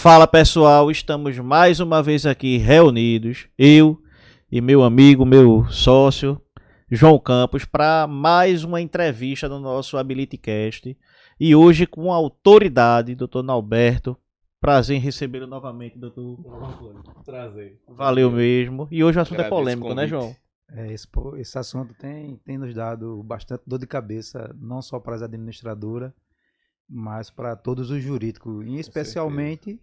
Fala pessoal, estamos mais uma vez aqui reunidos, eu e meu amigo, meu sócio, João Campos, para mais uma entrevista no nosso AbilityCast. E hoje com a autoridade, Dr. Norberto. Prazer em recebê-lo novamente, doutor. Prazer. Valeu mesmo. E hoje o assunto é Agradeço polêmico, o né, convite. João? Esse assunto tem nos dado bastante dor de cabeça, não só para as administradoras, mas para todos os jurídicos. E especialmente,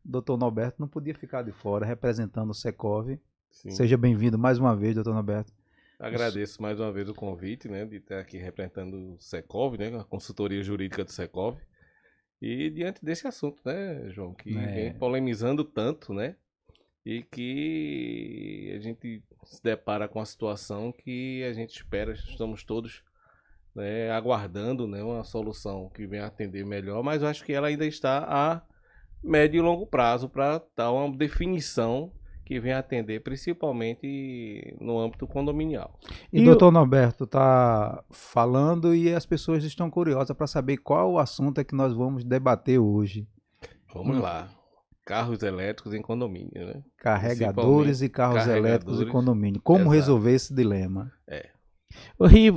o Dr. Norberto não podia ficar de fora, representando o Secov. Sim. Seja bem-vindo mais uma vez, Dr. Norberto. Agradeço mais uma vez o convite, né, de estar aqui representando o Secov, né, a consultoria jurídica do Secov. E diante desse assunto, né, João, que vem polemizando tanto, né, e que a gente se depara com a situação que a gente espera, estamos todos, né, aguardando, né, uma solução que venha atender melhor, mas eu acho que ela ainda está a médio e longo prazo para dar uma definição que venha atender principalmente no âmbito condominial. E o Dr. Norberto está falando e as pessoas estão curiosas para saber qual o assunto é que nós vamos debater hoje. Vamos lá. Carros elétricos em condomínio, né? Carregadores e carros elétricos em condomínio. Como Exato. resolver esse dilema?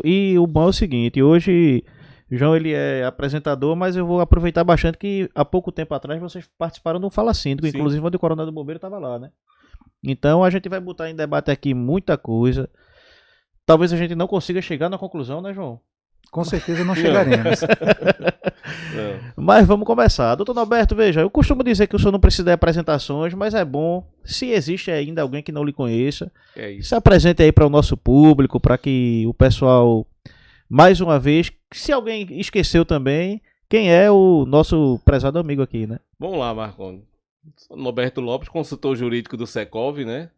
E o bom é o seguinte, hoje o João ele é apresentador, mas eu vou aproveitar bastante que há pouco tempo atrás vocês participaram do Fala Síndico, Sim. inclusive o do Coronel do Bombeiro estava lá, né? Então a gente vai botar em debate aqui muita coisa. Talvez a gente não consiga chegar na conclusão, né, João? Com certeza não chegaremos. Mas vamos começar. Doutor Norberto, veja, eu costumo dizer que o senhor não precisa de apresentações, mas é bom, se existe ainda alguém que não lhe conheça, É isso. se apresente aí para o nosso público, para que o pessoal, mais uma vez, se alguém esqueceu também, quem é o nosso prezado amigo aqui, né? Vamos lá, Marconi. Sou Norberto Lopes, consultor jurídico do Secov, né?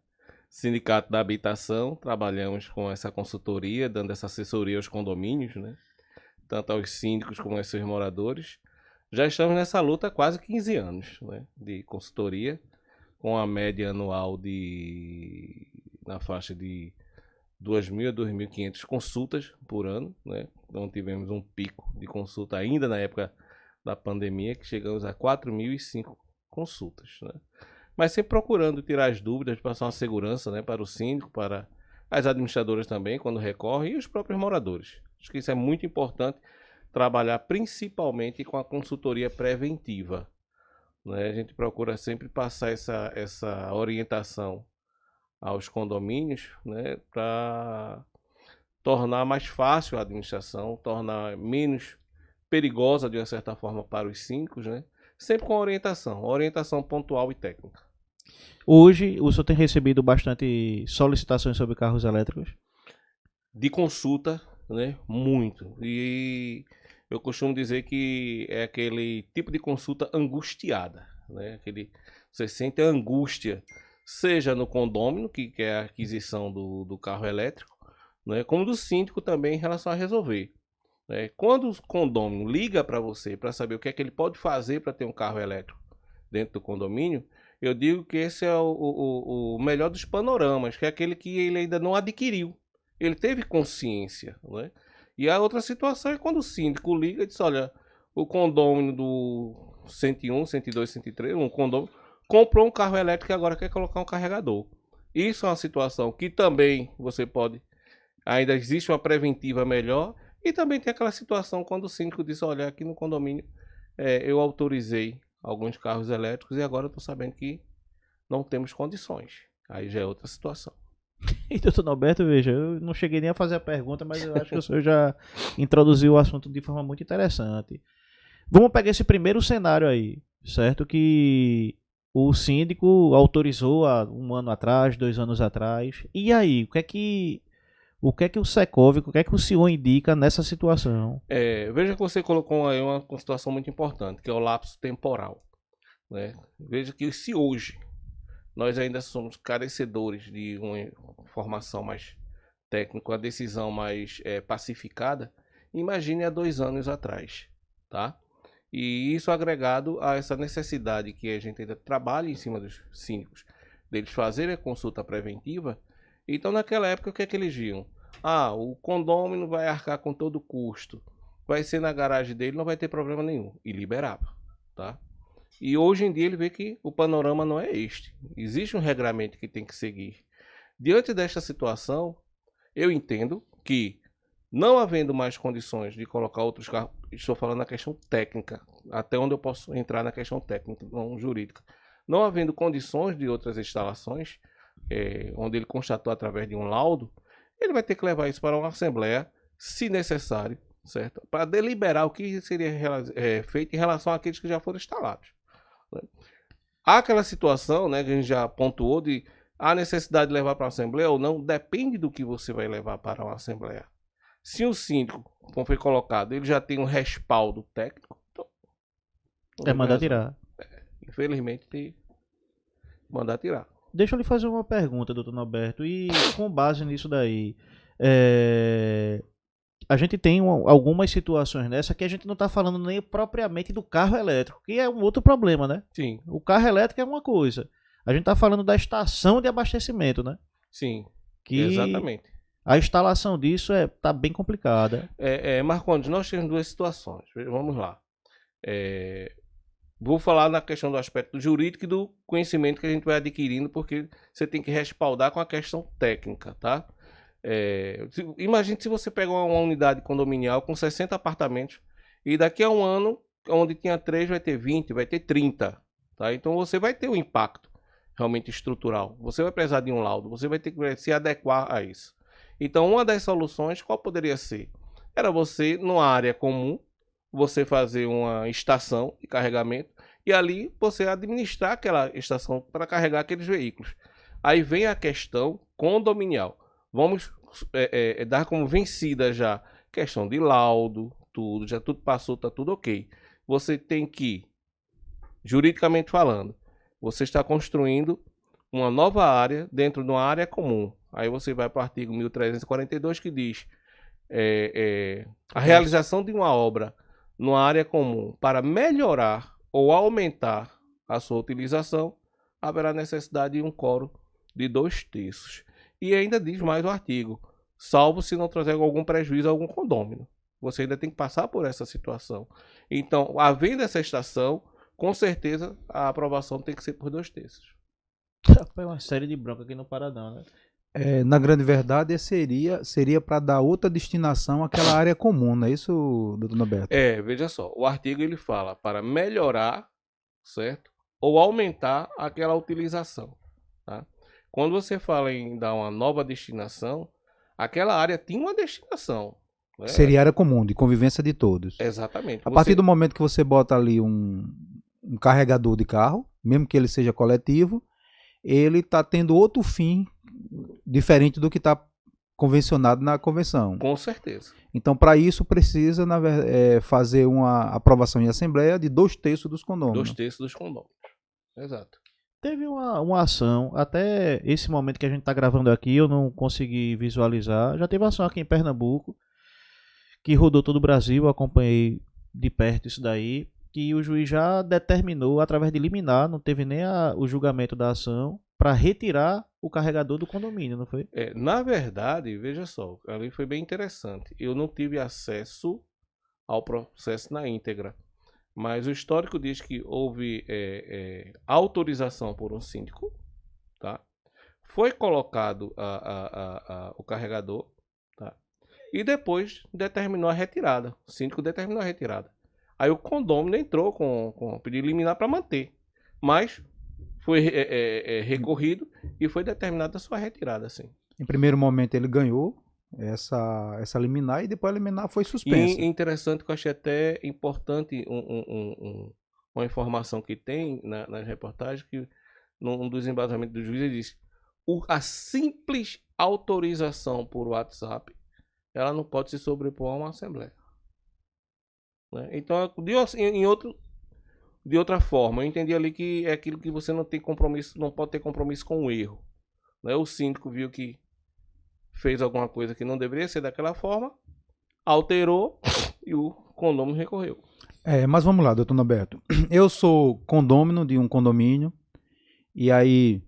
Sindicato da Habitação. Trabalhamos com essa consultoria, dando essa assessoria aos condomínios, né? Tanto aos síndicos como aos seus moradores. Já estamos nessa luta há quase 15 anos, né? De consultoria, com a média anual na faixa de 2.000 a 2.500 consultas por ano, né? Então tivemos um pico de consulta ainda na época da pandemia, que chegamos a 4.005 consultas, né? Mas sempre procurando tirar as dúvidas, passar uma segurança, né, para o síndico, para as administradoras também, quando recorrem, e os próprios moradores. Acho que isso é muito importante, trabalhar principalmente com a consultoria preventiva, né? A gente procura sempre passar essa orientação aos condomínios, né, para tornar mais fácil a administração, tornar menos perigosa, de uma certa forma, para os síndicos, né? Sempre com orientação pontual e técnica. Hoje, o senhor tem recebido bastante solicitações sobre carros elétricos? De consulta, né? Muito. E eu costumo dizer que é aquele tipo de consulta angustiada, né? Você sente a angústia, seja no condômino, que é a aquisição do carro elétrico, né? Como do síndico também em relação a resolver. Quando o condômino liga para você para saber o que é que ele pode fazer para ter um carro elétrico dentro do condomínio, eu digo que esse é o melhor dos panoramas, que é aquele que ele ainda não adquiriu. Ele teve consciência, né? E a outra situação é quando o síndico liga e diz, olha, o condômino do 101, 102, 103, um condômino, comprou um carro elétrico e agora quer colocar um carregador. Isso é uma situação que também você pode, ainda existe uma preventiva melhor. E também tem aquela situação quando o síndico diz, olha, aqui no condomínio eu autorizei alguns carros elétricos e agora eu estou sabendo que não temos condições. Aí já é outra situação. E doutor Norberto, veja, eu não cheguei nem a fazer a pergunta, mas eu acho que o senhor já introduziu o assunto de forma muito interessante. Vamos pegar esse primeiro cenário aí, certo? Que o síndico autorizou há um ano atrás, 2 anos atrás. E aí, o que é que o Secov, o que é que o senhor indica nessa situação? Veja que você colocou aí uma situação muito importante, que é o lapso temporal, né? Veja que se hoje nós ainda somos carecedores de uma informação mais técnica, uma decisão mais pacificada, imagine há 2 anos atrás, tá? E isso agregado a essa necessidade que a gente ainda trabalha em cima dos síndicos, deles fazerem a consulta preventiva. Então naquela época o que é que eles viam? O condômino vai arcar com todo o custo, vai ser na garagem dele, não vai ter problema nenhum. E liberava, tá? E hoje em dia ele vê que o panorama não é este. Existe um regramento que tem que seguir. Diante desta situação, eu entendo que, não havendo mais condições de colocar outros carros, estou falando na questão técnica, até onde eu posso entrar na questão técnica, não jurídica. Não havendo condições de outras instalações, onde ele constatou através de um laudo, ele vai ter que levar isso para uma assembleia, se necessário, certo? Para deliberar o que seria feito em relação àqueles que já foram instalados. Né? Há aquela situação, né, que a gente já pontuou de a necessidade de levar para a assembleia ou não, depende do que você vai levar para uma assembleia. Se o síndico, como foi colocado, ele já tem um respaldo técnico, então mandar tirar. Infelizmente, tem mandar tirar. Deixa eu lhe fazer uma pergunta, doutor Norberto, e com base nisso daí, a gente tem algumas situações nessa que a gente não está falando nem propriamente do carro elétrico, que é um outro problema, né? Sim. O carro elétrico é uma coisa. A gente está falando da estação de abastecimento, né? Sim, que exatamente. A instalação disso tá bem complicada. Marcondes, nós temos duas situações. Vamos lá. Vou falar na questão do aspecto jurídico e do conhecimento que a gente vai adquirindo, porque você tem que respaldar com a questão técnica, tá? Imagine se você pega uma unidade condominial com 60 apartamentos e daqui a um ano, onde tinha 3, vai ter 20, vai ter 30, tá? Então você vai ter um impacto realmente estrutural. Você vai precisar de um laudo, você vai ter que se adequar a isso. Então, uma das soluções, qual poderia ser? Era você, numa área comum, você fazer uma estação de carregamento e ali você administrar aquela estação para carregar aqueles veículos. Aí vem a questão condominial. Vamos dar como vencida já questão de laudo, tudo, já tudo passou, tá tudo ok. Você tem que, juridicamente falando, você está construindo uma nova área dentro de uma área comum. Aí você vai para o artigo 1342 que diz a realização de uma obra numa área comum para melhorar ou aumentar a sua utilização, haverá necessidade de um quórum de 2/3. E ainda diz mais o artigo, salvo se não trazer algum prejuízo a algum condômino. Você ainda tem que passar por essa situação. Então, havendo essa estação, com certeza a aprovação tem que ser por 2/3. Foi uma série de bronca aqui no Paradão, né? Na grande verdade, seria para dar outra destinação àquela área comum, não é isso, doutor Norberto? Veja só, o artigo ele fala para melhorar, certo? Ou aumentar aquela utilização, tá? Quando você fala em dar uma nova destinação, aquela área tinha uma destinação. Né? Seria área comum, de convivência de todos. Exatamente. A partir do momento que você bota ali um carregador de carro, mesmo que ele seja coletivo, ele está tendo outro fim diferente do que está convencionado na convenção. Com certeza. Então, para isso, precisa fazer uma aprovação em assembleia de 2/3 dos condôminos. 2/3 dos condôminos. Exato. Teve uma ação, até esse momento que a gente está gravando aqui, eu não consegui visualizar. Já teve ação aqui em Pernambuco, que rodou todo o Brasil, eu acompanhei de perto isso daí, que o juiz já determinou, através de liminar, não teve nem o julgamento da ação, para retirar o carregador do condomínio, não foi? Na verdade, veja só, ali foi bem interessante. Eu não tive acesso ao processo na íntegra, mas o histórico diz que houve autorização por um síndico, tá? Foi colocado o carregador, tá? E depois determinou a retirada. O síndico determinou a retirada. Aí o condômino entrou com pedido liminar para manter, mas foi recorrido e foi determinada a sua retirada, sim. Em primeiro momento ele ganhou essa liminar e depois a liminar foi suspensa. E interessante que eu achei até importante uma informação que tem nas reportagens, que num dos embasamentos do juiz ele diz a simples autorização por WhatsApp ela não pode se sobrepor a uma assembleia. Né? Então, de outra forma, eu entendi ali que é aquilo que você não tem compromisso, não pode ter compromisso com o erro. Né? O síndico viu que fez alguma coisa que não deveria ser daquela forma, alterou e o condômino recorreu. Mas vamos lá, doutor Norberto. Eu sou condômino de um condomínio e aí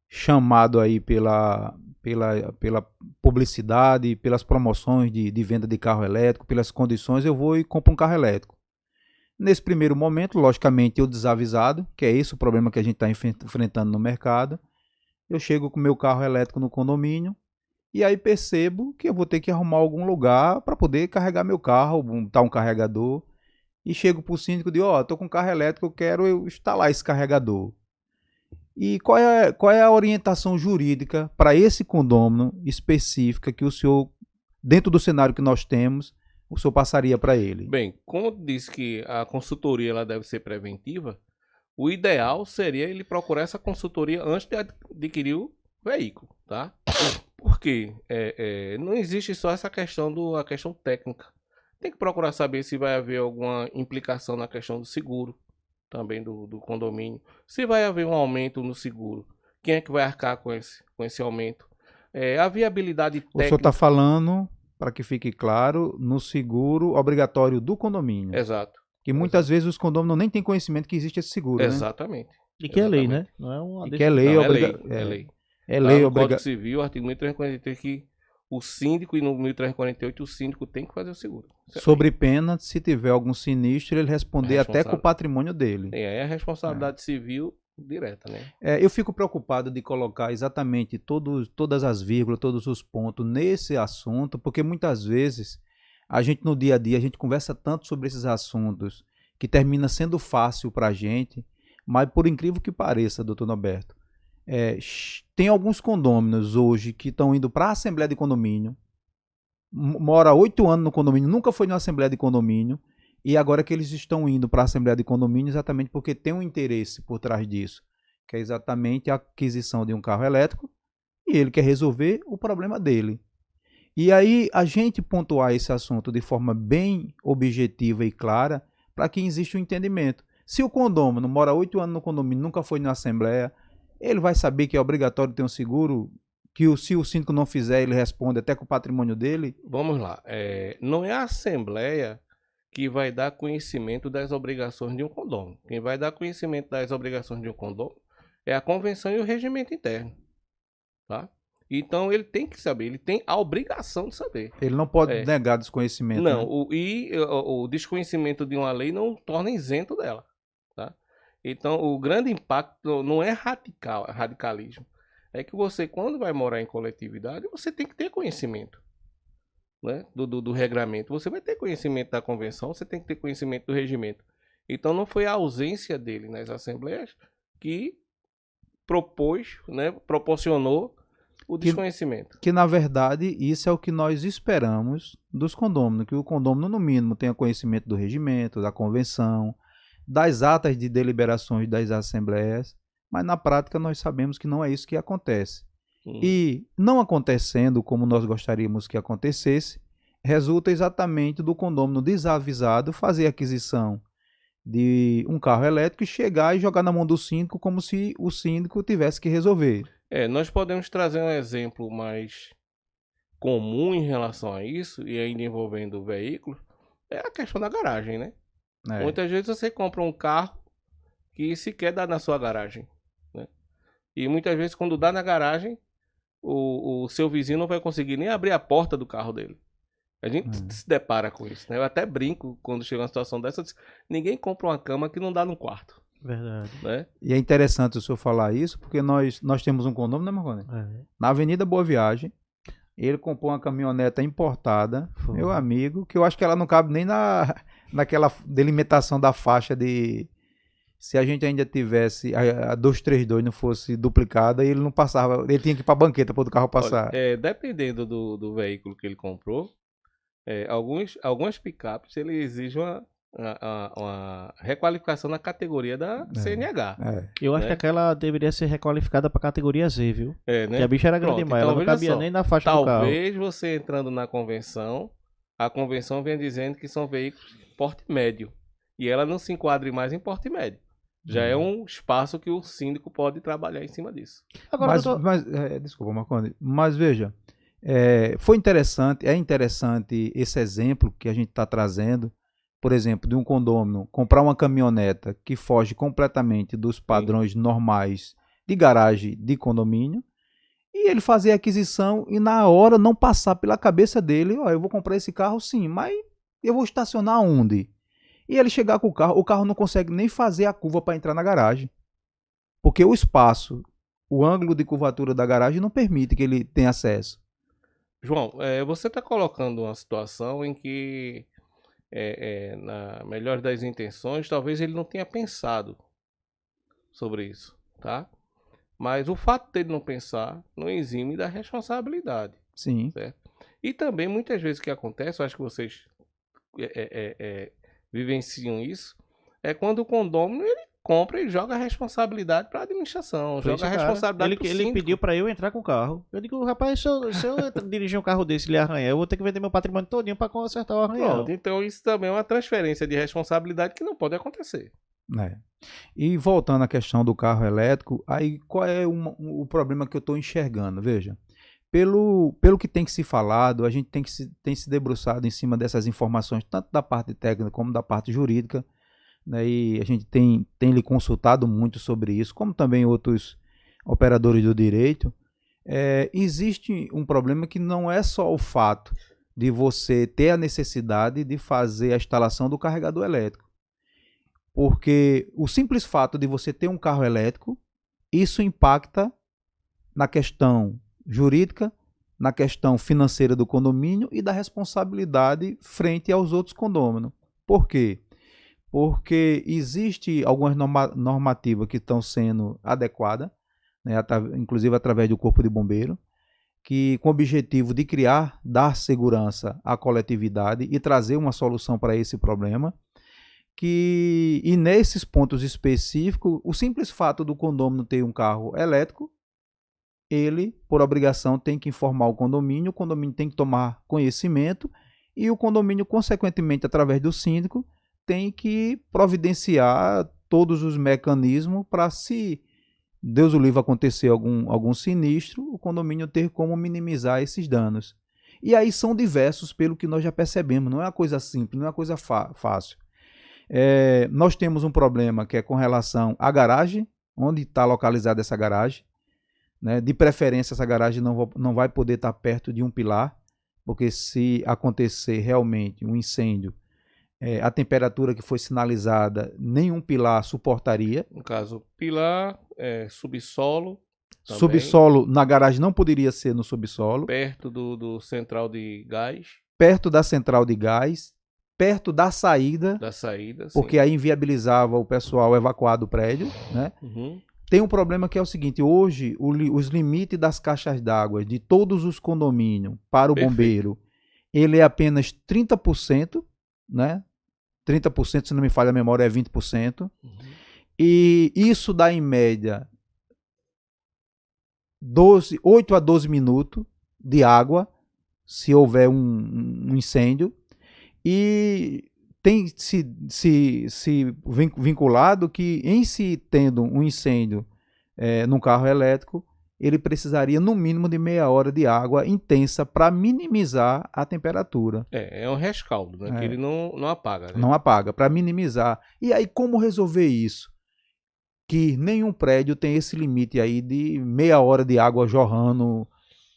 chamado aí pela publicidade, pelas promoções de venda de carro elétrico, pelas condições, eu vou e compro um carro elétrico. Nesse primeiro momento, logicamente, eu desavisado, que é esse o problema que a gente está enfrentando no mercado, eu chego com o meu carro elétrico no condomínio e aí percebo que eu vou ter que arrumar algum lugar para poder carregar meu carro, botar um carregador, e chego para o síndico e digo, estou com um carro elétrico, eu quero instalar esse carregador. E qual é a orientação jurídica para esse condômino específica que o senhor, dentro do cenário que nós temos, o senhor passaria para ele? Bem, como disse que a consultoria ela deve ser preventiva, o ideal seria ele procurar essa consultoria antes de adquirir o veículo, tá? Porque não existe só essa questão a questão técnica. Tem que procurar saber se vai haver alguma implicação na questão do seguro, também do condomínio. Se vai haver um aumento no seguro, quem é que vai arcar com esse aumento? A viabilidade técnica... O senhor está falando, para que fique claro, no seguro obrigatório do condomínio. Exato. Que muitas vezes os condôminos nem têm conhecimento que existe esse seguro, Exatamente. né? E que é lei, né? Não é uma... E que é lei, Não, é lei. É lei no obrigatória. Código Civil, artigo 1343, que o síndico, e no 1348 o síndico tem que fazer o seguro. Sobre pena, se tiver algum sinistro, ele responder até com o patrimônio dele. Aí é a responsabilidade civil direta, né? Eu fico preocupado de colocar exatamente todas as vírgulas, todos os pontos nesse assunto, porque muitas vezes a gente no dia a dia, a gente conversa tanto sobre esses assuntos que termina sendo fácil para a gente, mas por incrível que pareça, doutor Norberto, tem alguns condôminos hoje que estão indo para a Assembleia de Condomínio, mora 8 anos no condomínio, nunca foi na Assembleia de Condomínio, e agora que eles estão indo para a Assembleia de Condomínio exatamente porque tem um interesse por trás disso, que é exatamente a aquisição de um carro elétrico, e ele quer resolver o problema dele. E aí a gente pontuar esse assunto de forma bem objetiva e clara, para que exista um entendimento. Se o condômino mora 8 anos no condomínio, nunca foi na Assembleia, ele vai saber que é obrigatório ter um seguro, que se o síndico não fizer, ele responde até com o patrimônio dele? Vamos lá. Não é a Assembleia que vai dar conhecimento das obrigações de um condômino. Quem vai dar conhecimento das obrigações de um condômino é a convenção e o regimento interno. Tá? Então ele tem que saber, ele tem a obrigação de saber. Ele não pode negar desconhecimento. Não, né? o desconhecimento de uma lei não torna isento dela. Tá? Então o grande impacto não é radicalismo. É que você, quando vai morar em coletividade, você tem que ter conhecimento, né, do regramento. Você vai ter conhecimento da convenção, você tem que ter conhecimento do regimento. Então não foi a ausência dele nas assembleias que proporcionou o desconhecimento. Que na verdade isso é o que nós esperamos dos condôminos, que o condômino no mínimo tenha conhecimento do regimento, da convenção, das atas de deliberações das assembleias, mas na prática nós sabemos que não é isso que acontece. E não acontecendo como nós gostaríamos que acontecesse, resulta exatamente do condômino desavisado fazer aquisição de um carro elétrico e chegar e jogar na mão do síndico como se o síndico tivesse que resolver. Nós podemos trazer um exemplo mais comum em relação a isso, e ainda envolvendo o veículo, é a questão da garagem, né? Muitas vezes você compra um carro que sequer dá na sua garagem, né? E muitas vezes quando dá na garagem, o seu vizinho não vai conseguir nem abrir a porta do carro dele. A gente se depara com isso, né? Eu até brinco quando chega uma situação dessa, ninguém compra uma cama que não dá no quarto. Verdade. Né? E é interessante o senhor falar isso, porque nós temos um condomínio, né, Marconi? Na Avenida Boa Viagem, ele comprou uma caminhoneta importada, meu amigo, que eu acho que ela não cabe nem naquela delimitação da faixa de... Se a gente ainda tivesse a 232 não fosse duplicada, ele não passava, ele tinha que ir para a banqueta para o carro passar. Olha, dependendo do veículo que ele comprou, algumas picapes ele exige uma requalificação na categoria da CNH. Eu acho que aquela deveria ser requalificada para categoria Z, viu? Né? Porque a bicha era grande demais, ela não cabia nem na faixa do carro. Talvez você entrando na convenção, a convenção venha dizendo que são veículos de porte médio. E ela não se enquadre mais em porte médio. Já é um espaço que o síndico pode trabalhar em cima disso. Agora, desculpa, Marconi, mas veja, é interessante esse exemplo que a gente está trazendo, por exemplo, de um condômino comprar uma caminhoneta que foge completamente dos padrões normais de garagem de condomínio, e ele fazer a aquisição e na hora não passar pela cabeça dele, eu vou comprar esse carro sim, mas eu vou estacionar onde? E ele chegar com o carro não consegue nem fazer a curva para entrar na garagem. Porque o espaço, o ângulo de curvatura da garagem não permite que ele tenha acesso. João, você está colocando uma situação em que, na melhor das intenções, talvez ele não tenha pensado sobre isso, tá? Mas o fato dele não pensar não exime da responsabilidade, Sim. certo? E também, muitas vezes o que acontece, eu acho que vocês vivenciam isso, é quando o condômino ele compra e joga a responsabilidade para a administração, Foi joga a esse cara. responsabilidade para o Ele síndico. pediu pra eu entrar com o carro. Eu digo, rapaz, se eu dirigir um carro desse e ele arranhar, eu vou ter que vender meu patrimônio todinho pra consertar o arranhão. Pronto, então isso também é uma transferência de responsabilidade que não pode acontecer. É. E voltando à questão do carro elétrico, aí qual é o problema que eu estou enxergando? Veja, pelo que tem que se falado, a gente tem se debruçado em cima dessas informações, tanto da parte técnica como da parte jurídica, né, e a gente tem lhe consultado muito sobre isso, como também outros operadores do direito. Existe um problema que não é só o fato de você ter a necessidade de fazer a instalação do carregador elétrico, porque o simples fato de você ter um carro elétrico, isso impacta na questão jurídica, na questão financeira do condomínio e da responsabilidade frente aos outros condôminos. Por quê? Porque existe algumas normativas que estão sendo adequadas, né, inclusive através do Corpo de Bombeiro, que com o objetivo de dar segurança à coletividade e trazer uma solução para esse problema, e nesses pontos específicos, o simples fato do condomínio ter um carro elétrico, ele, por obrigação, tem que informar o condomínio tem que tomar conhecimento e o condomínio, consequentemente, através do síndico, tem que providenciar todos os mecanismos para, se Deus o livre acontecer algum sinistro, o condomínio ter como minimizar esses danos. E aí são diversos, pelo que nós já percebemos, não é uma coisa simples, não é uma coisa fácil. Nós temos um problema que é com relação à garagem, onde está localizada essa garagem, né? De preferência, essa garagem não vai poder estar perto de um pilar, porque se acontecer realmente um incêndio, a temperatura que foi sinalizada, nenhum pilar suportaria. No caso, pilar, subsolo. Também, subsolo na garagem não poderia ser no subsolo. Perto do central de gás. Perto da central de gás. Perto da saída. Porque sim. aí inviabilizava o pessoal evacuar do prédio, né? Uhum. Tem um problema que é o seguinte: hoje os limites das caixas d'água de todos os condomínios para o bombeiro, ele é apenas 30%, né? 30%, se não me falha a memória, é 20%. Uhum. E isso dá, em média, 8 a 12 minutos de água, se houver um incêndio. E tem se vinculado que, em se tendo um incêndio num carro elétrico, ele precisaria no mínimo de meia hora de água intensa para minimizar a temperatura. É um rescaldo, né? Que ele não apaga. Né? Não apaga, para minimizar. E aí, como resolver isso? Que nenhum prédio tem esse limite aí de meia hora de água jorrando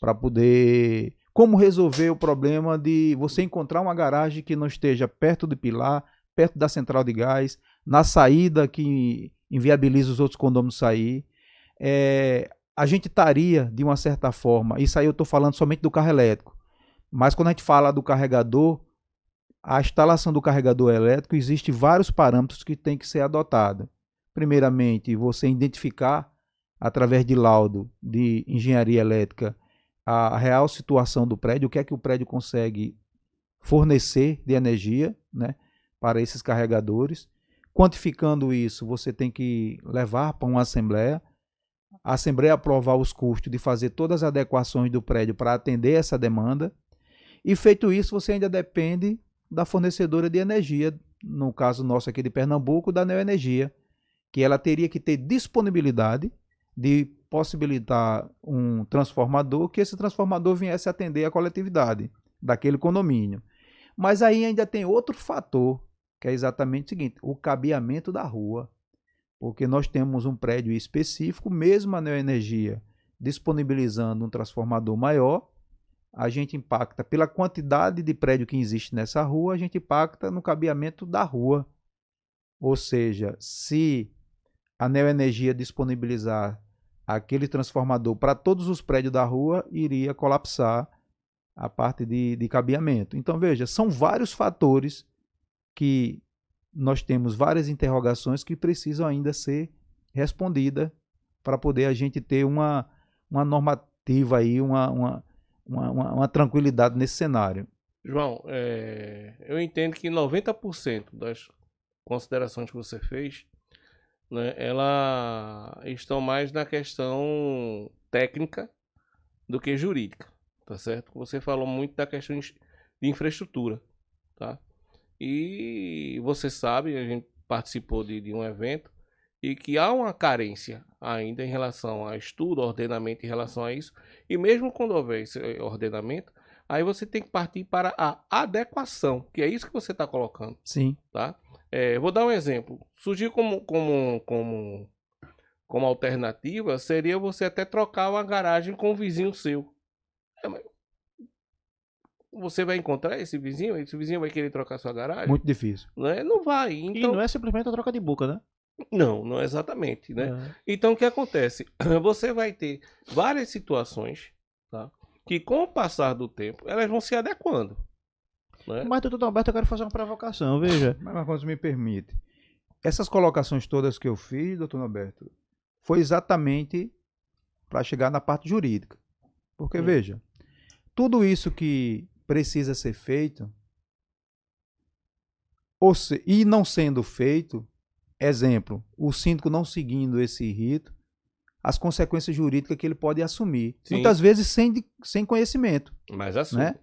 para poder... Como resolver o problema de você encontrar uma garagem que não esteja perto do pilar, perto da central de gás, na saída que inviabiliza os outros condôminos sair? A gente estaria, de uma certa forma, isso aí eu estou falando somente do carro elétrico, mas quando a gente fala do carregador, a instalação do carregador elétrico, existe vários parâmetros que tem que ser adotados. Primeiramente, você identificar, através de laudo de engenharia elétrica, a real situação do prédio, o que é que o prédio consegue fornecer de energia, né, para esses carregadores. Quantificando isso, você tem que levar para uma assembleia, a assembleia aprovar os custos de fazer todas as adequações do prédio para atender essa demanda, e feito isso, você ainda depende da fornecedora de energia, no caso nosso aqui de Pernambuco, da Neoenergia, que ela teria que ter disponibilidade de possibilitar um transformador, que esse transformador viesse atender a coletividade daquele condomínio. Mas aí ainda tem outro fator, que é exatamente o seguinte: o cabeamento da rua. Porque nós temos um prédio específico, mesmo a Neoenergia disponibilizando um transformador maior, a gente impacta pela quantidade de prédio que existe nessa rua, a gente impacta no cabeamento da rua. Ou seja, se a Neoenergia disponibilizar aquele transformador para todos os prédios da rua, iria colapsar a parte de cabeamento. Então, veja, são vários fatores que nós temos várias interrogações que precisam ainda ser respondidas para poder a gente ter uma normativa aí, uma tranquilidade nesse cenário. João, eu entendo que 90% das considerações que você fez, né, ela estão mais na questão técnica do que jurídica, tá certo? Você falou muito da questão de infraestrutura, tá? E você sabe, a gente participou de um evento e que há uma carência ainda em relação a estudo, ordenamento em relação a isso, e mesmo quando houver esse ordenamento, aí você tem que partir para a adequação, que é isso que você está colocando. Sim. Tá? Vou dar um exemplo. Surgiu como alternativa, seria você até trocar uma garagem com um vizinho seu. Mas você vai encontrar esse vizinho? Esse vizinho vai querer trocar sua garagem? Muito difícil. Não vai. Então... E não é simplesmente a troca de boca, né? Não é exatamente, né? Então, o que acontece? Você vai ter várias situações, tá? Que com o passar do tempo, elas vão se adequando. Né? Mas, doutor Norberto, eu quero fazer uma provocação, veja. Mas quando me permite, essas colocações todas que eu fiz, doutor Norberto, foi exatamente para chegar na parte jurídica. Porque, veja, tudo isso que precisa ser feito, e não sendo feito, exemplo, o síndico não seguindo esse rito, as consequências jurídicas que ele pode assumir. Sim. Muitas vezes sem conhecimento. Mas assume. Né?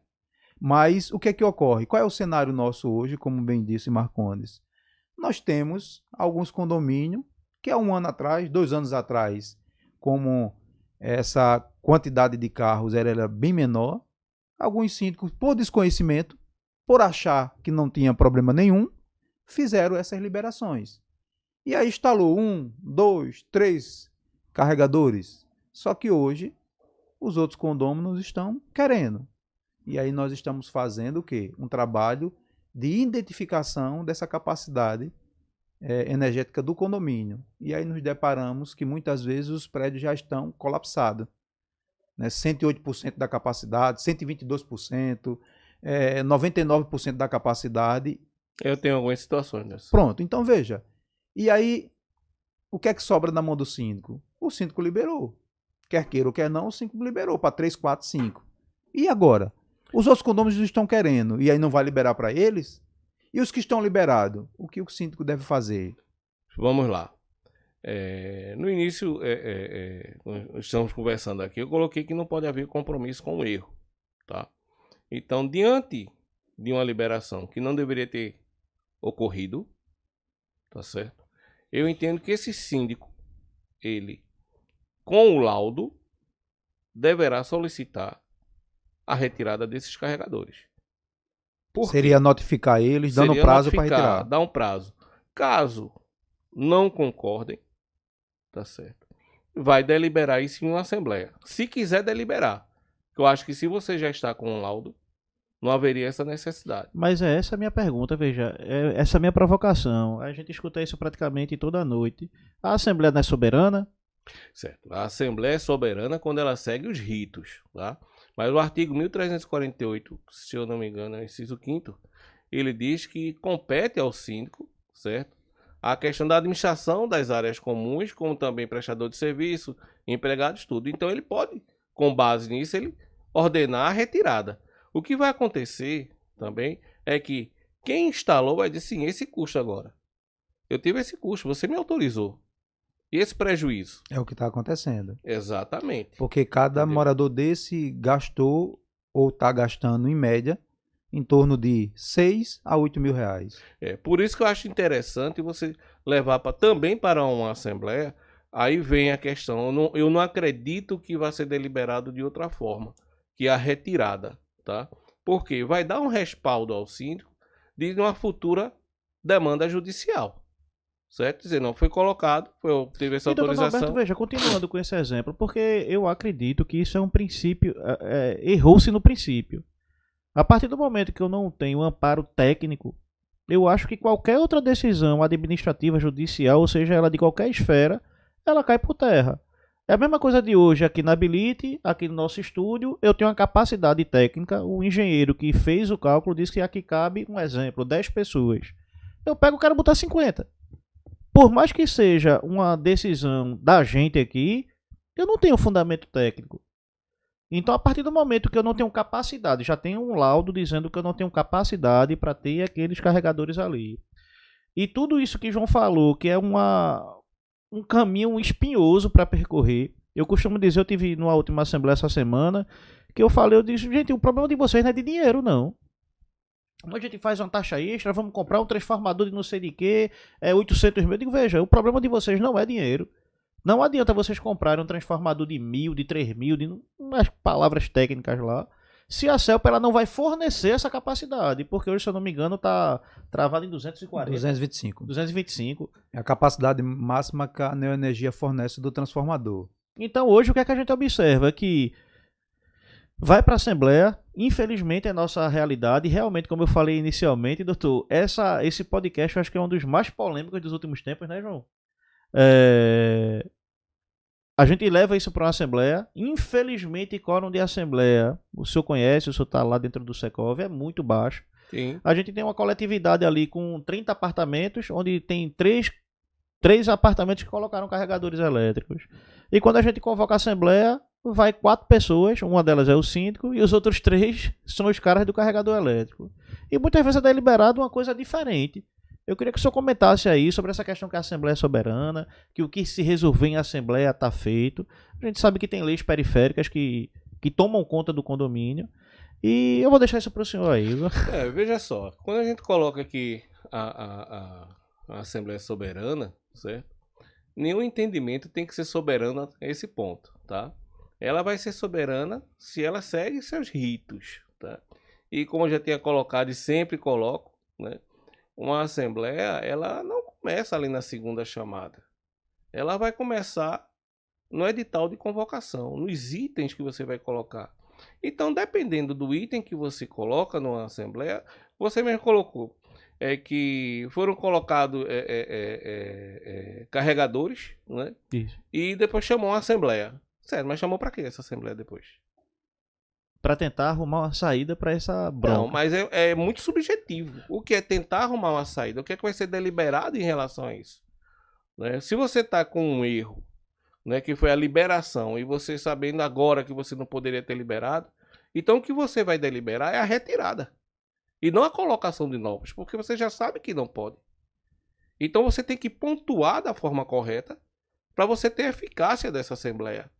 Mas o que é que ocorre? Qual é o cenário nosso hoje, como bem disse Marcondes? Nós temos alguns condomínios que há 1 ano atrás, 2 anos atrás, como essa quantidade de carros era bem menor, alguns síndicos, por desconhecimento, por achar que não tinha problema nenhum, fizeram essas liberações. E aí instalou 1, 2, 3 carregadores. Só que hoje os outros condôminos estão querendo. E aí nós estamos fazendo o quê? Um trabalho de identificação dessa capacidade energética do condomínio. E aí nos deparamos que muitas vezes os prédios já estão colapsados. Né? 108% da capacidade, 122%, 99% da capacidade. Eu tenho algumas situações dessas. Pronto, então veja. E aí, o que é que sobra na mão do síndico? O síndico liberou. Quer queira ou quer não, o síndico liberou para 3, 4, 5. E agora? Os outros condôminos estão querendo, e aí não vai liberar para eles? E os que estão liberados? O que o síndico deve fazer? Vamos lá. No início, estamos conversando aqui, eu coloquei que não pode haver compromisso com o erro. Tá? Então, diante de uma liberação que não deveria ter ocorrido, tá certo? Eu entendo que esse síndico, ele, com o laudo, deverá solicitar a retirada desses carregadores. Seria notificar eles, dando prazo para retirar. Dar um prazo. Caso não concordem, tá certo? Vai deliberar isso em uma assembleia. Se quiser deliberar. Eu acho que se você já está com um laudo, não haveria essa necessidade. Mas essa a minha pergunta, veja, essa é a minha provocação. A gente escuta isso praticamente toda noite. A Assembleia não é soberana? Certo. A Assembleia é soberana quando ela segue os ritos, tá? Mas o artigo 1348, se eu não me engano, é o inciso 5º, ele diz que compete ao síndico, certo? A questão da administração das áreas comuns, como também prestador de serviço, empregados, tudo. Então ele pode, com base nisso, ele ordenar a retirada. O que vai acontecer também é que quem instalou vai dizer, sim, esse custo agora. Eu tive esse custo, você me autorizou. E esse prejuízo? É o que está acontecendo. Exatamente. Porque cada morador desse gastou ou está gastando, em média, em torno de 6 a 8 mil reais. Por isso que eu acho interessante você levar também para uma assembleia. Aí vem a questão, eu não acredito que vai ser deliberado de outra forma, que é a retirada. Tá? Porque vai dar um respaldo ao síndico de uma futura demanda judicial. Certo? Dizer, não foi colocado, teve essa autorização. Roberto, veja, continuando com esse exemplo, porque eu acredito que isso é um princípio, errou-se no princípio. A partir do momento que eu não tenho amparo técnico eu acho que qualquer outra decisão administrativa, judicial, ou seja, ela de qualquer esfera, ela cai por terra. É a mesma coisa de hoje aqui na Ability, aqui no nosso estúdio, eu tenho uma capacidade técnica, o engenheiro que fez o cálculo disse que aqui cabe, um exemplo, 10 pessoas. Eu pego, quero botar 50. Por mais que seja uma decisão da gente aqui, eu não tenho fundamento técnico. Então, a partir do momento que eu não tenho capacidade, já tenho um laudo dizendo que eu não tenho capacidade para ter aqueles carregadores ali. E tudo isso que João falou, que é um caminho espinhoso para percorrer. Eu costumo dizer, eu tive numa última assembleia essa semana, que eu disse, gente, o problema de vocês não é de dinheiro, não. A gente faz uma taxa extra, vamos comprar um transformador de não sei de que, 800 mil. Eu digo, veja, o problema de vocês não é dinheiro. Não adianta vocês comprarem um transformador de 1.000, de 3.000, de umas palavras técnicas lá, se a CELP ela não vai fornecer essa capacidade, porque hoje, se eu não me engano, está travado em 240. 225. 225. É a capacidade máxima que a Neoenergia fornece do transformador. Então, hoje, o que é que a gente observa? Que vai para a Assembleia, infelizmente é nossa realidade, realmente, como eu falei inicialmente, doutor, esse podcast eu acho que é um dos mais polêmicos dos últimos tempos, né, João? A gente leva isso para uma Assembleia. Infelizmente, quórum de Assembleia, o senhor conhece, o senhor está lá dentro do Secov, é muito baixo. Sim. A gente tem uma coletividade ali com 30 apartamentos, onde tem três apartamentos que colocaram carregadores elétricos. E quando a gente convoca a Assembleia, vai 4 pessoas, uma delas é o síndico, e os outros 3 são os caras do carregador elétrico. E muitas vezes é deliberado uma coisa diferente. Eu queria que o senhor comentasse aí sobre essa questão que a Assembleia é soberana, que o que se resolver em Assembleia está feito. A gente sabe que tem leis periféricas que tomam conta do condomínio. E eu vou deixar isso para o senhor aí. Veja só, quando a gente coloca aqui a Assembleia soberana, certo? Nenhum entendimento tem que ser soberano a esse ponto, tá? Ela vai ser soberana se ela segue seus ritos, tá? E como eu já tinha colocado e sempre coloco, né? Uma assembleia, ela não começa ali na segunda chamada. Ela vai começar no edital de convocação, nos itens que você vai colocar. Então, dependendo do item que você coloca numa assembleia, você mesmo colocou, que foram colocados carregadores, né? Isso. E depois chamou uma assembleia. Sério, mas chamou para quê essa assembleia depois? Para tentar arrumar uma saída para essa bronca. Não, mas é muito subjetivo. O que é tentar arrumar uma saída? O que é que vai ser deliberado em relação a isso? Né? Se você está com um erro, né, que foi a liberação, e você sabendo agora que você não poderia ter liberado, então o que você vai deliberar é a retirada. E não a colocação de novos, porque você já sabe que não pode. Então você tem que pontuar da forma correta para você ter eficácia dessa assembleia.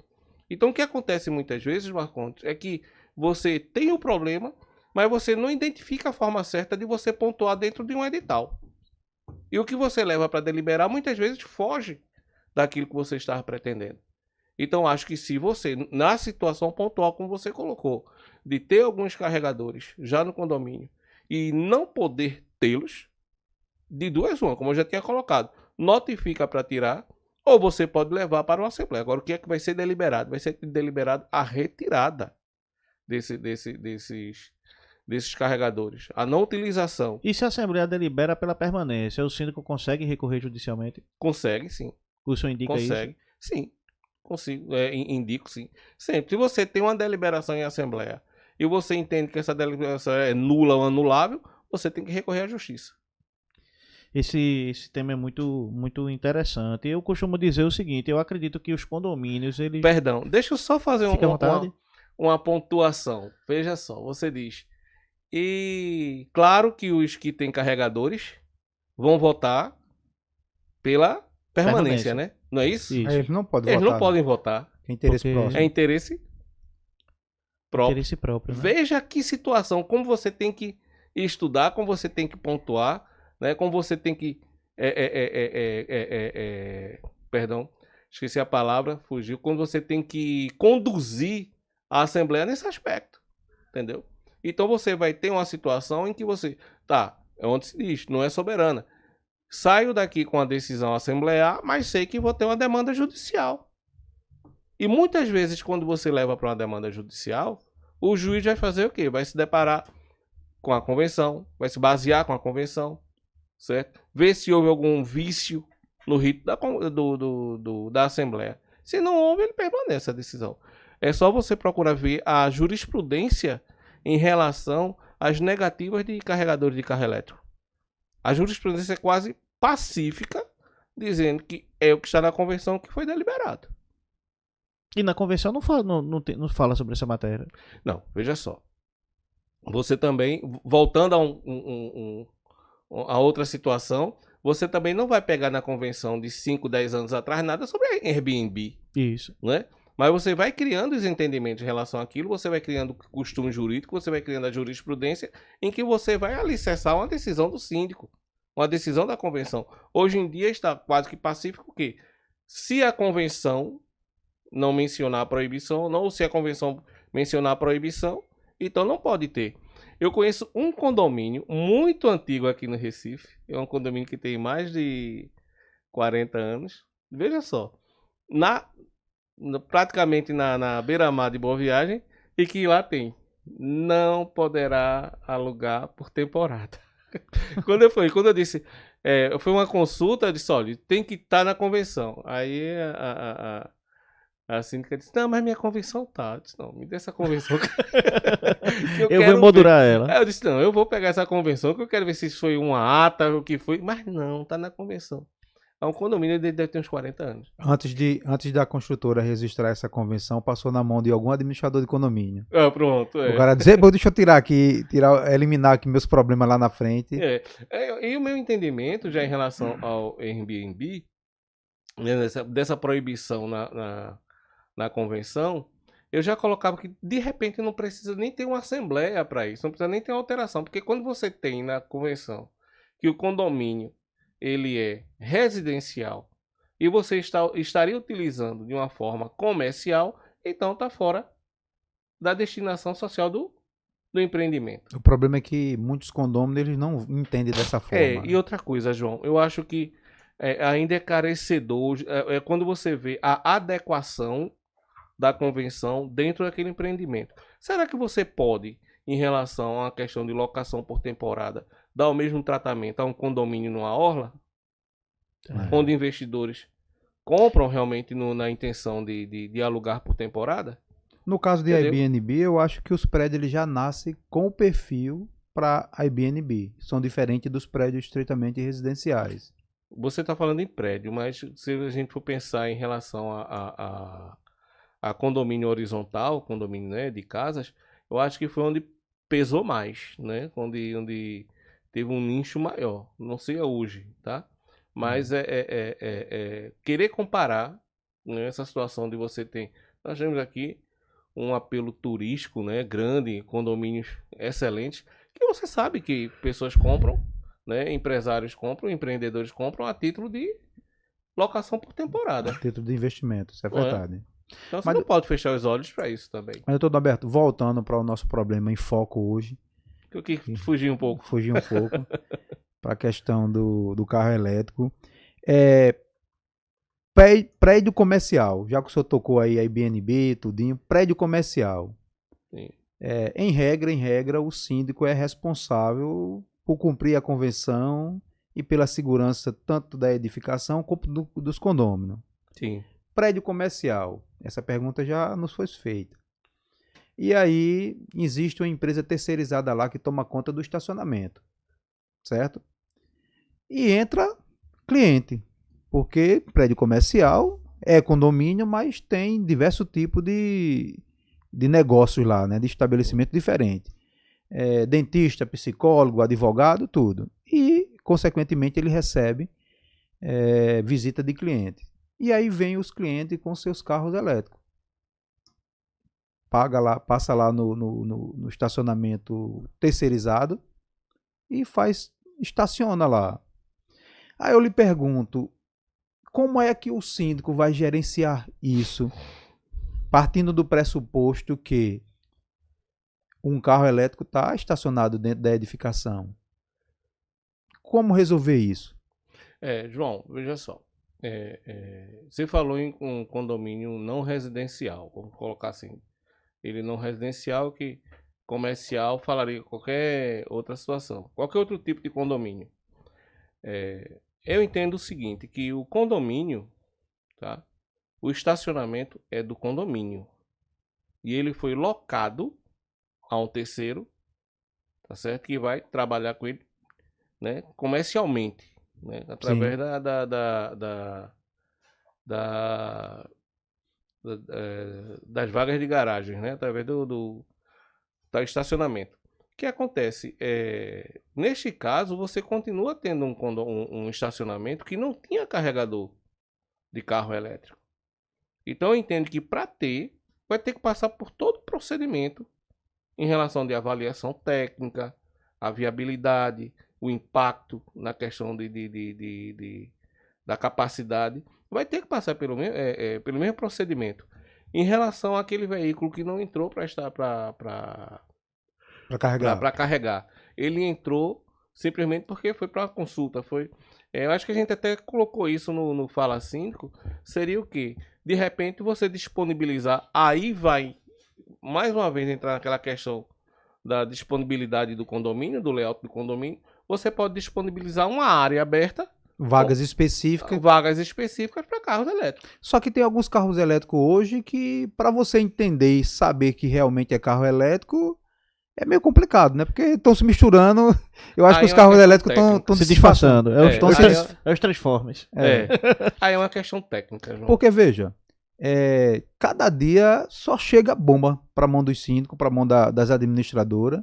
Então o que acontece muitas vezes, Marcondes, é que você tem o problema, mas você não identifica a forma certa de você pontuar dentro de um edital. E o que você leva para deliberar muitas vezes foge daquilo que você estava pretendendo. Então acho que se você, na situação pontual como você colocou, de ter alguns carregadores já no condomínio e não poder tê-los, de duas uma, como eu já tinha colocado, notifica para tirar, ou você pode levar para uma assembleia. Agora o que é que vai ser deliberado? Vai ser deliberado a retirada desses carregadores, a não utilização. E se a Assembleia delibera pela permanência, o síndico consegue recorrer judicialmente? Consegue, sim. O senhor indica Consegue, isso? sim. Consigo, indico, sim. Sempre. Se você tem uma deliberação em Assembleia e você entende que essa deliberação é nula ou anulável, você tem que recorrer à justiça. Esse tema é muito, muito interessante. Eu costumo dizer o seguinte, eu acredito que os condomínios, eles... Perdão, deixa eu só fazer Fique à vontade. uma pontuação. Veja só, você diz. E claro que os que têm carregadores vão votar pela permanência, né? Não é isso? Isso. Eles não podem Eles votar. não podem votar. É interesse Porque- próximo. É interesse próprio. Interesse próprio, né? Veja que situação, como você tem que estudar, como você tem que pontuar, né? Como você tem que... Perdão, esqueci a palavra, fugiu. Quando você tem que conduzir a Assembleia nesse aspecto, entendeu? Então você vai ter uma situação em que você... Tá, é onde se diz, não é soberana. Saio daqui com a decisão assemblear, mas sei que vou ter uma demanda judicial. E muitas vezes, quando você leva para uma demanda judicial, o juiz vai fazer o quê? Vai se deparar com a convenção, vai se basear com a convenção, certo? Ver se houve algum vício no rito da Assembleia. Se não houve, ele permanece a decisão. É só você procurar ver a jurisprudência em relação às negativas de carregadores de carro elétrico. A jurisprudência é quase pacífica, dizendo que é o que está na convenção que foi deliberado. E na convenção não fala sobre essa matéria. Não, veja só. Você também, voltando a outra situação, você também não vai pegar na convenção de 5, 10 anos atrás nada sobre Airbnb. Isso. Né? Mas você vai criando os entendimentos em relação àquilo, você vai criando costume jurídico, você vai criando a jurisprudência em que você vai alicerçar uma decisão do síndico, uma decisão da convenção. Hoje em dia está quase que pacífico que se a convenção não mencionar a proibição, ou se a convenção mencionar a proibição, então não pode ter. Eu conheço um condomínio muito antigo aqui no Recife, é um condomínio que tem mais de 40 anos, veja só, praticamente na beira-mar de Boa Viagem, e que lá tem, não poderá alugar por temporada. Quando eu disse, foi uma consulta, eu disse, olha, tem que estar na convenção. Aí a síndica disse, não, mas minha convenção tá. Eu disse, não, me dê essa convenção. Eu vou emoldurar ela. Aí eu disse, não, eu vou pegar essa convenção, que eu quero ver se isso foi uma ata, o que foi. Mas não, tá na convenção. É um condomínio, ele deve ter uns 40 anos. Antes da construtora registrar essa convenção, passou na mão de algum administrador de condomínio. Ah, pronto. O cara disse, deixa eu tirar aqui, eliminar aqui meus problemas lá na frente. E o meu entendimento, já em relação ao Airbnb, né, dessa proibição na convenção, eu já colocava que, de repente, não precisa nem ter uma assembleia para isso, não precisa nem ter uma alteração, porque quando você tem na convenção que o condomínio ele é residencial e você estaria utilizando de uma forma comercial, então está fora da destinação social do empreendimento. O problema é que muitos condôminos eles não entendem dessa forma. E outra coisa, João, eu acho que ainda é carecedor, quando você vê a adequação da convenção dentro daquele empreendimento. Será que você pode, em relação à questão de locação por temporada, dar o mesmo tratamento a um condomínio numa orla? Onde investidores compram realmente na intenção de alugar por temporada? No caso de Airbnb, eu acho que os prédios eles já nascem com o perfil para Airbnb. São diferentes dos prédios estritamente residenciais. Você está falando em prédio, mas se a gente for pensar em relação a condomínio horizontal, condomínio, né, de casas, eu acho que foi onde pesou mais, né? Onde teve um nicho maior. Não sei hoje, tá? Mas querer comparar, né, essa situação de você ter... Nós temos aqui um apelo turístico, né, grande, condomínios excelentes, que você sabe que pessoas compram, né, empresários compram, empreendedores compram a título de locação por temporada. A título de investimento, isso é verdade. Então você não pode fechar os olhos para isso também. Mas, doutor Alberto, voltando para o nosso problema em foco hoje. Eu que fugi um pouco. Para a questão do carro elétrico. Prédio comercial, já que o senhor tocou aí Airbnb, tudinho, prédio comercial. Sim. Em regra, o síndico é responsável por cumprir a convenção e pela segurança tanto da edificação como dos condôminos. Sim. Prédio comercial, essa pergunta já nos foi feita. E aí existe uma empresa terceirizada lá que toma conta do estacionamento, certo? E entra cliente, porque prédio comercial é condomínio, mas tem diversos tipos de negócios lá, né? De estabelecimento diferente. Dentista, psicólogo, advogado, tudo. E, consequentemente, ele recebe visita de cliente. E aí vem os clientes com seus carros elétricos. Passa lá no estacionamento terceirizado e estaciona lá. Aí eu lhe pergunto, como é que o síndico vai gerenciar isso, partindo do pressuposto que um carro elétrico está estacionado dentro da edificação? Como resolver isso? João, veja só. Você falou em um condomínio não residencial, vamos colocar assim. Ele não residencial, que comercial falaria qualquer outra situação. Qualquer outro tipo de condomínio. Eu entendo o seguinte, que o condomínio, tá? O estacionamento é do condomínio. E ele foi locado a um terceiro, tá certo? Que vai trabalhar com ele, né, comercialmente, né? Através das vagas de garagem, né? Através do estacionamento. O que acontece? Neste caso, você continua tendo um estacionamento que não tinha carregador de carro elétrico. Então eu entendo que para ter, vai ter que passar por todo o procedimento em relação de avaliação técnica, a viabilidade, o impacto na questão da capacidade. Vai ter que passar pelo mesmo procedimento. Em relação àquele veículo que não entrou para carregar. Ele entrou simplesmente porque foi para consulta. Eu acho que a gente até colocou isso no Fala Síndico. Seria o quê? De repente você disponibilizar, aí vai mais uma vez entrar naquela questão da disponibilidade do condomínio, do layout do condomínio. Você pode disponibilizar uma área aberta, vagas específicas para carros elétricos. Só que tem alguns carros elétricos hoje que, para você entender e saber que realmente é carro elétrico, é meio complicado, né? Porque estão se misturando. Eu acho que os carros elétricos estão se disfarçando. É os Transformers. Aí é uma questão técnica, João. Porque, veja, cada dia só chega bomba para a mão dos síndicos, para a mão das administradoras.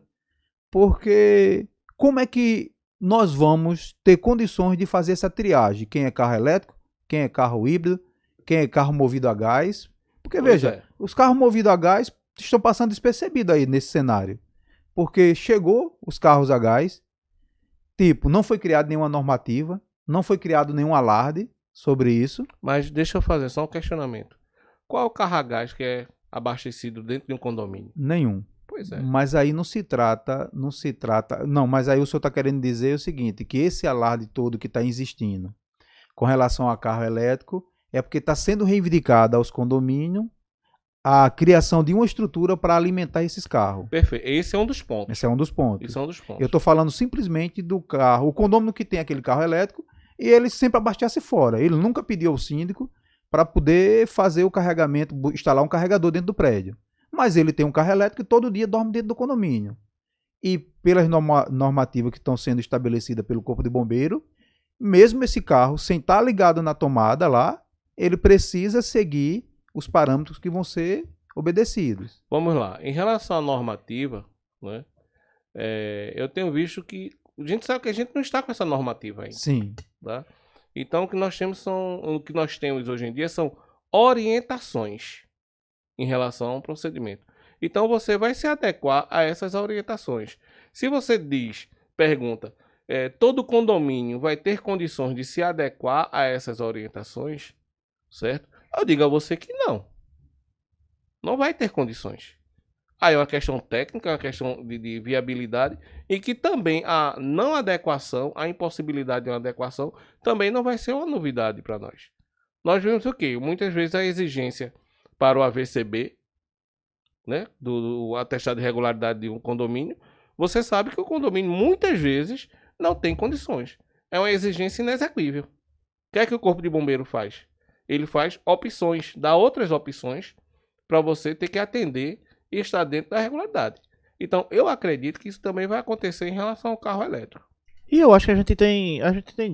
Porque como é que nós vamos ter condições de fazer essa triagem? Quem é carro elétrico, quem é carro híbrido, quem é carro movido a gás. Porque, veja, os carros movidos a gás estão passando despercebidos aí nesse cenário. Porque chegou os carros a gás, tipo, não foi criada nenhuma normativa, não foi criado nenhum alarde sobre isso. Mas deixa eu fazer só um questionamento. Qual é o carro a gás que é abastecido dentro de um condomínio? Nenhum. Pois é. Mas aí não se trata. Não, mas aí o senhor está querendo dizer o seguinte, que esse alarde todo que está existindo com relação a carro elétrico é porque está sendo reivindicado aos condomínios a criação de uma estrutura para alimentar esses carros. Perfeito. Esse é um dos pontos. Eu estou falando simplesmente do carro, o condomínio que tem aquele carro elétrico, e ele sempre abastece fora. Ele nunca pediu ao síndico para poder fazer o carregamento, instalar um carregador dentro do prédio. Mas ele tem um carro elétrico e todo dia dorme dentro do condomínio. E pelas normativas que estão sendo estabelecidas pelo Corpo de Bombeiro, mesmo esse carro, sem estar ligado na tomada lá, ele precisa seguir os parâmetros que vão ser obedecidos. Vamos lá. Em relação à normativa, né, eu tenho visto que a gente sabe que a gente não está com essa normativa ainda. Sim. Tá? Então o que nós temos hoje em dia são orientações em relação a um procedimento. Então você vai se adequar a essas orientações. Se você pergunta, todo condomínio vai ter condições de se adequar a essas orientações, certo? Eu digo a você que não. Não vai ter condições. Aí é uma questão técnica, uma questão de viabilidade, e que também a não adequação, a impossibilidade de uma adequação, também não vai ser uma novidade para nós. Nós vemos o quê? Muitas vezes a exigência para o AVCB, né, do atestado de regularidade de um condomínio, você sabe que o condomínio muitas vezes não tem condições. É uma exigência inexequível. O que é que o Corpo de Bombeiro faz? Ele faz opções, dá outras opções para você ter que atender e estar dentro da regularidade. Então, eu acredito que isso também vai acontecer em relação ao carro elétrico. E eu acho que a gente tem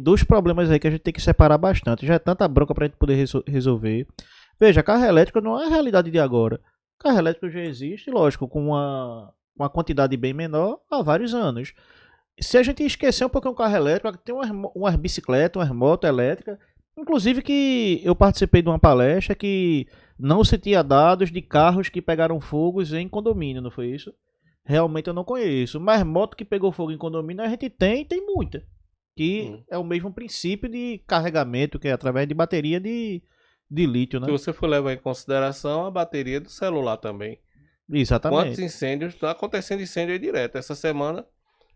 dois problemas aí que a gente tem que separar bastante. Já é tanta bronca para a gente poder resolver. Veja, carro elétrico não é a realidade de agora. Carro elétrico já existe, lógico, com uma quantidade bem menor há vários anos. Se a gente esquecer um pouquinho o carro elétrico, tem umas bicicletas, umas motos elétricas. Inclusive que eu participei de uma palestra que não se tinha dados de carros que pegaram fogo em condomínio, não foi isso? Realmente eu não conheço. Mas moto que pegou fogo em condomínio a gente tem muita. Que é o mesmo princípio de carregamento, que é através de bateria de lítio, né? Se você for levar em consideração a bateria do celular também. Exatamente. Quantos incêndios? Está acontecendo incêndio aí direto. Essa semana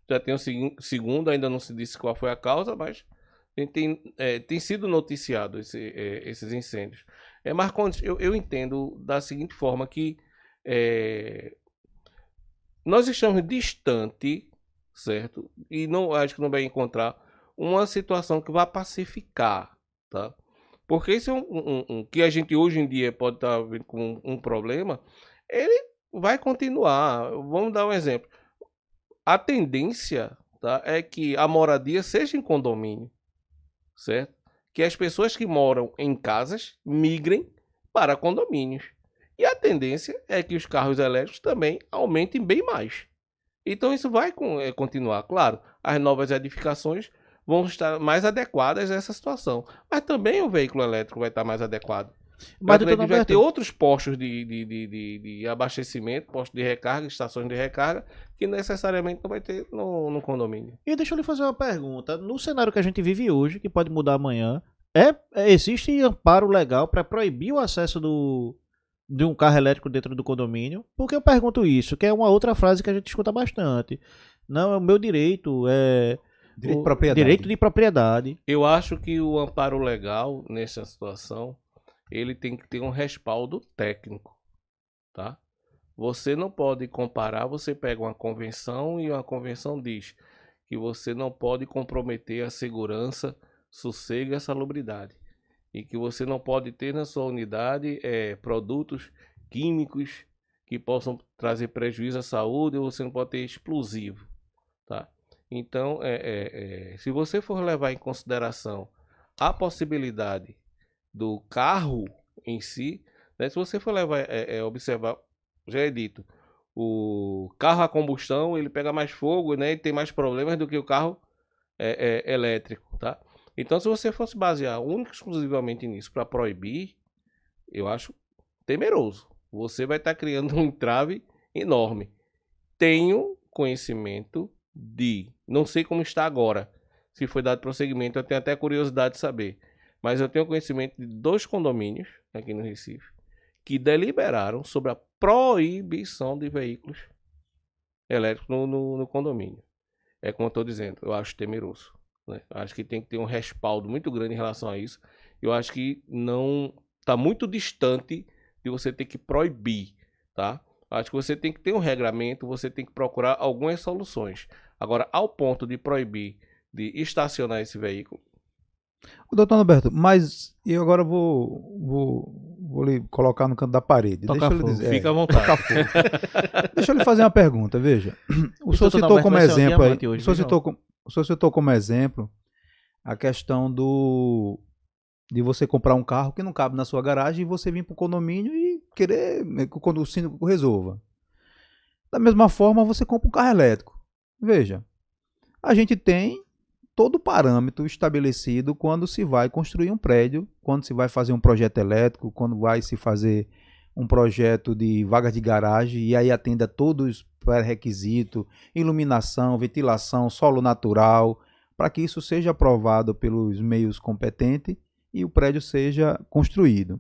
já tem o segundo, ainda não se disse qual foi a causa, mas tem sido noticiado esses incêndios. Marcondes, eu entendo da seguinte forma que nós estamos distante, certo? E não acho que não vai encontrar uma situação que vai pacificar, tá? Porque isso é que a gente hoje em dia pode estar vendo com um problema, ele vai continuar. Vamos dar um exemplo. A tendência, tá, é que a moradia seja em condomínio, certo? Que as pessoas que moram em casas migrem para condomínios. E a tendência é que os carros elétricos também aumentem bem mais. Então isso vai continuar. Claro, as novas edificações vão estar mais adequadas a essa situação. Mas também o veículo elétrico vai estar mais adequado. Mas, Vai doutor ter Norberto, outros postos de abastecimento, postos de recarga, estações de recarga, que necessariamente não vai ter no condomínio. e deixa eu lhe fazer uma pergunta. No cenário que a gente vive hoje, que pode mudar amanhã, existe amparo legal para proibir o acesso de um carro elétrico dentro do condomínio? Porque eu pergunto isso, que é uma outra frase que a gente escuta bastante. Não, é o meu direito, Direito de propriedade. direito de propriedade. Eu acho que o amparo legal, nessa situação, ele tem que ter um respaldo técnico, tá? Você não pode comparar, você pega uma convenção e uma convenção diz que você não pode comprometer a segurança, sossego e a salubridade. E que você não pode ter na sua unidade produtos químicos que possam trazer prejuízo à saúde, ou você não pode ter explosivo, tá? Então, se você for levar em consideração a possibilidade do carro em si, né, se você for levar, observar, já é dito, o carro a combustão ele pega mais fogo, né, e tem mais problemas do que o carro elétrico, tá? Então, se você fosse basear única e exclusivamente nisso para proibir, eu acho temeroso. Você vai estar criando um entrave enorme. Tenho conhecimento não sei como está agora, se foi dado prosseguimento, eu tenho até curiosidade de saber, mas eu tenho conhecimento de 2 condomínios aqui no Recife que deliberaram sobre a proibição de veículos elétricos no condomínio. É como eu estou dizendo, eu acho temeroso, né? Acho que tem que ter um respaldo muito grande em relação a isso. Eu acho que não está muito distante de você ter que proibir, tá? Acho que você tem que ter um regramento, você tem que procurar algumas soluções. Agora, ao ponto de proibir de estacionar esse veículo. Doutor Norberto, mas eu agora vou lhe colocar no canto da parede. Toca Deixa eu lhe fogo. dizer, Fica à vontade. toca fogo. Deixa eu lhe fazer uma pergunta, veja. O senhor doutor citou Norberto como vai ser um exemplo aí, diamante hoje, o senhor viu, citou como exemplo a questão de você comprar um carro que não cabe na sua garagem e você vir para o condomínio e querer que o síndico resolva. Da mesma forma, você compra um carro elétrico. Veja, a gente tem todo o parâmetro estabelecido quando se vai construir um prédio, quando se vai fazer um projeto elétrico, quando vai se fazer um projeto de vagas de garagem, e aí atenda todos os pré-requisitos, iluminação, ventilação, solo natural, para que isso seja aprovado pelos meios competentes e o prédio seja construído.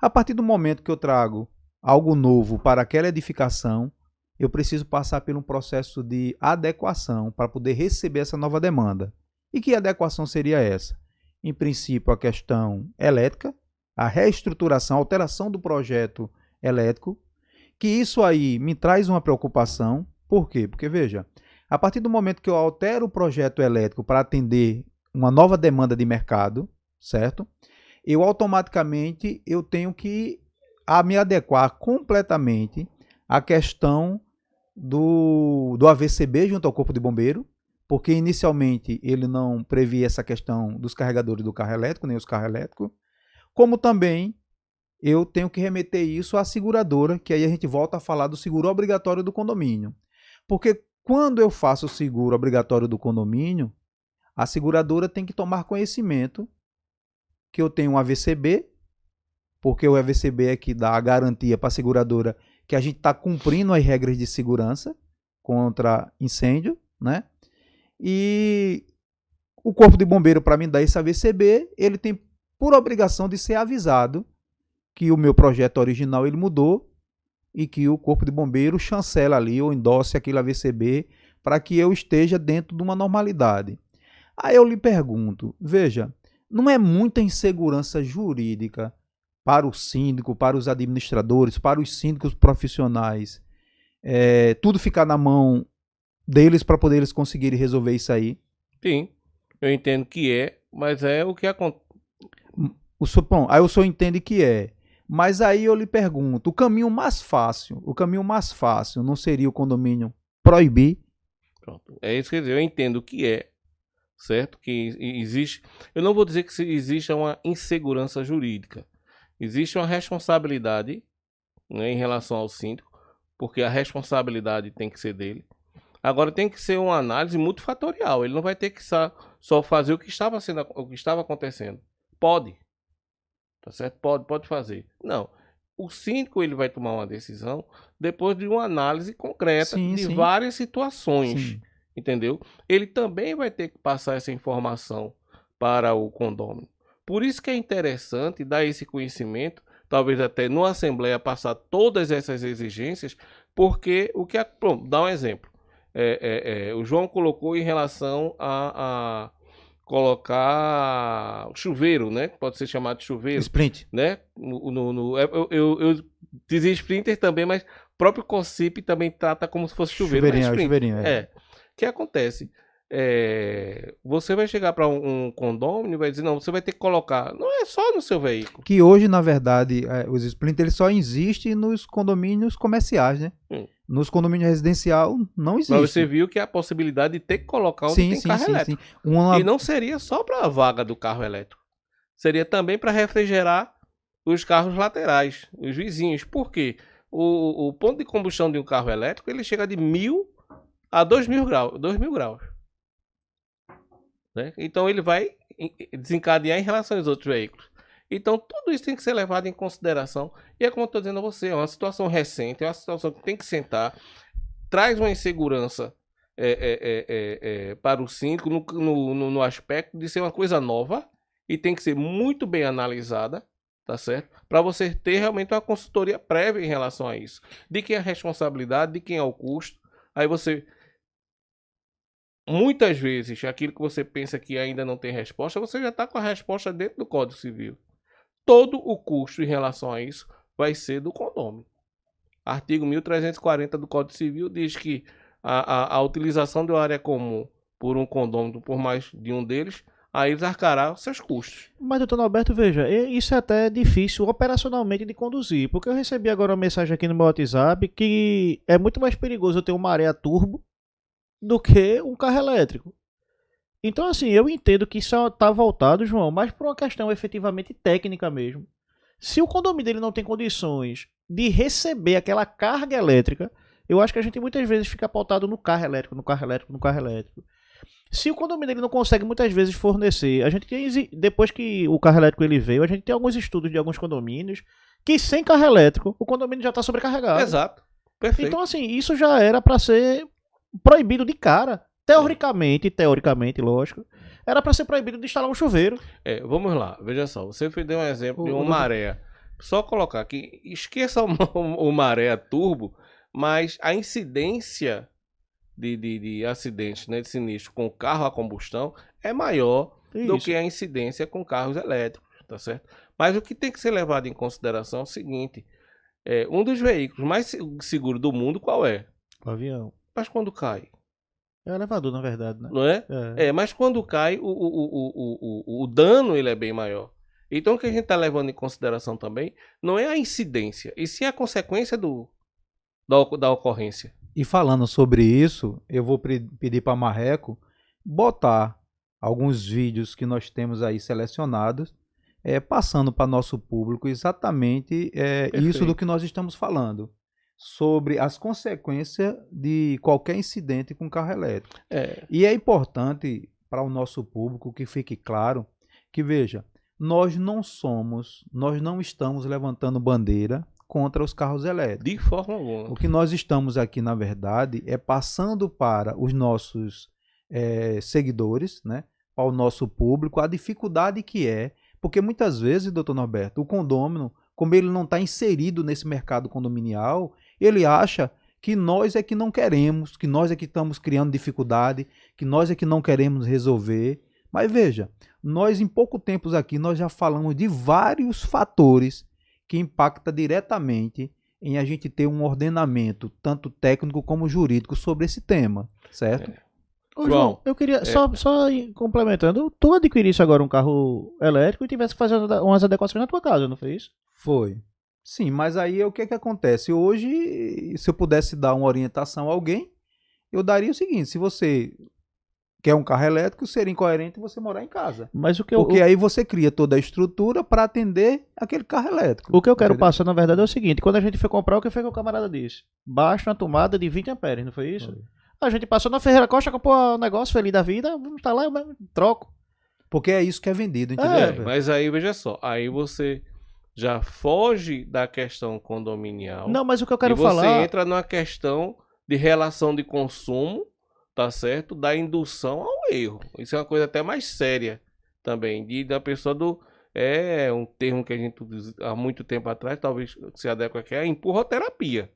A partir do momento que eu trago algo novo para aquela edificação, eu preciso passar por um processo de adequação para poder receber essa nova demanda. E que adequação seria essa? Em princípio, a questão elétrica, a reestruturação, a alteração do projeto elétrico, que isso aí me traz uma preocupação. Por quê? Porque, veja, a partir do momento que eu altero o projeto elétrico para atender uma nova demanda de mercado, certo? Eu automaticamente tenho que me adequar completamente à questão do AVCB junto ao Corpo de Bombeiro, porque inicialmente ele não previa essa questão dos carregadores do carro elétrico, nem os carros elétricos, como também eu tenho que remeter isso à seguradora, que aí a gente volta a falar do seguro obrigatório do condomínio. Porque quando eu faço o seguro obrigatório do condomínio, a seguradora tem que tomar conhecimento que eu tenho um AVCB, porque o AVCB é que dá a garantia para a seguradora que a gente está cumprindo as regras de segurança contra incêndio, né? E o Corpo de Bombeiro, para me dar esse AVCB, ele tem por obrigação de ser avisado que o meu projeto original ele mudou e que o Corpo de Bombeiro chancela ali ou endosse aquele AVCB para que eu esteja dentro de uma normalidade. Aí eu lhe pergunto, veja, não é muita insegurança jurídica para o síndico, para os administradores, para os síndicos profissionais, tudo ficar na mão deles para poder eles conseguirem resolver isso aí? Sim, Eu entendo que é, mas é o que acontece. Bom, aí o senhor entende que é. Mas aí eu lhe pergunto, o caminho mais fácil não seria o condomínio proibir? Pronto. É isso que eu dizer. Eu entendo que é, certo? Que existe. Eu não vou dizer que existe uma insegurança jurídica. Existe uma responsabilidade, né, em relação ao síndico, porque a responsabilidade tem que ser dele. Agora tem que ser uma análise multifatorial. Ele não vai ter que só fazer o que estava acontecendo. Pode. Tá certo? Pode fazer. Não. O síndico ele vai tomar uma decisão depois de uma análise concreta de várias situações. Entendeu? Ele também vai ter que passar essa informação para o condômino. Por isso que é interessante dar esse conhecimento, talvez até numa assembleia passar todas essas exigências, porque pronto, dá um exemplo. O João colocou em relação a colocar chuveiro, né? Pode ser chamado de chuveiro. Sprint. Né? Eu dizia Sprinter também, mas o próprio CONCIP também trata como se fosse chuveiro. Chuveirinho. O que acontece? Você vai chegar para um condomínio e vai dizer, não, você vai ter que colocar. Não é só no seu veículo. Que hoje, na verdade, os Sprint eles só existem nos condomínios comerciais, né? Nos condomínios residencial não existe. Mas você viu que a possibilidade de ter que colocar onde tem carro elétrico. E não seria só para a vaga do carro elétrico. Seria também para refrigerar os carros laterais, os vizinhos. Por quê? O ponto de combustão de um carro elétrico ele chega de 1.000 a 2.000 graus. 2.000 graus. Né? Então ele vai desencadear em relação aos outros veículos. Então tudo isso tem que ser levado em consideração. E é como eu estou dizendo a você, é uma situação recente, é uma situação que tem que sentar, traz uma insegurança para o síndico no aspecto de ser uma coisa nova e tem que ser muito bem analisada, tá certo? Para você ter realmente uma consultoria prévia em relação a isso. De quem é a responsabilidade, de quem é o custo. Aí você... Muitas vezes, aquilo que você pensa que ainda não tem resposta, você já está com a resposta dentro do Código Civil. Todo o custo em relação a isso vai ser do condômino. Artigo 1340 do Código Civil diz que a utilização de uma área comum por um condômino, por mais de um deles, aí eles arcará os seus custos. Mas, doutor Norberto, veja, isso é até difícil operacionalmente de conduzir, porque eu recebi agora uma mensagem aqui no meu WhatsApp que é muito mais perigoso eu ter uma maré a turbo do que um carro elétrico. Então, assim, eu entendo que isso está voltado, João, mas por uma questão efetivamente técnica mesmo. Se o condomínio dele não tem condições de receber aquela carga elétrica, eu acho que a gente muitas vezes fica pautado no carro elétrico. Se o condomínio dele não consegue muitas vezes fornecer, a gente tem, depois que o carro elétrico ele veio, a gente tem alguns estudos de alguns condomínios que sem carro elétrico o condomínio já está sobrecarregado. Exato, perfeito. Então, assim, isso já era para ser proibido de cara. Teoricamente, lógico, era para ser proibido de instalar um chuveiro. Vamos lá, veja só, você deu um exemplo de uma maré. Só colocar aqui, esqueça o maré a turbo, mas a incidência de acidentes, né, de sinistro com carro a combustão é maior do que a incidência com carros elétricos, tá certo? Mas o que tem que ser levado em consideração é o seguinte, um dos veículos mais seguros do mundo, qual é? O avião. Mas quando cai? É o elevador, na verdade, né? Não é? Mas quando cai, o dano ele é bem maior. Então o que a gente está levando em consideração também não é a incidência, e sim a consequência da ocorrência. E falando sobre isso, eu vou pedir para Marreco botar alguns vídeos que nós temos aí selecionados, passando para nosso público exatamente isso do que nós estamos falando. Sobre as consequências de qualquer incidente com carro elétrico. E é importante para o nosso público que fique claro que, veja, nós não estamos levantando bandeira contra os carros elétricos. De forma alguma. O que nós estamos aqui, na verdade, é passando para os nossos seguidores, né, para o nosso público, a dificuldade que é, porque muitas vezes, doutor Norberto, o condômino, como ele não está inserido nesse mercado condominial, ele acha que nós é que não queremos, que nós é que estamos criando dificuldade, que nós é que não queremos resolver. Mas veja, nós em pouco tempo aqui, nós já falamos de vários fatores que impactam diretamente em a gente ter um ordenamento, tanto técnico como jurídico, sobre esse tema, certo? Ô, João, eu queria, só complementando, tu adquirisse agora um carro elétrico e tivesse que fazer umas adequações na tua casa, não foi isso? Foi. Sim, mas aí o que é que acontece? Hoje, se eu pudesse dar uma orientação a alguém, eu daria o seguinte: se você quer um carro elétrico, seria incoerente você morar em casa. Mas Porque aí você cria toda a estrutura para atender aquele carro elétrico. O que eu quero passar, na verdade, é o seguinte: quando a gente foi comprar, o que foi que o camarada disse? Baixa uma tomada de 20 amperes, não foi isso? Foi. A gente passou na Ferreira Costa, comprou um negócio feliz da vida, vamos tá lá, eu mesmo troco. Porque é isso que é vendido, entendeu? É, mas aí, veja só, aí você já foge da questão condominial. Não, mas o que eu quero e você falar... entra numa questão de relação de consumo, tá certo? Da indução ao erro. Isso é uma coisa até mais séria também, da pessoa do... É um termo que a gente há muito tempo atrás, talvez se adequa aqui, é a empurroterapia.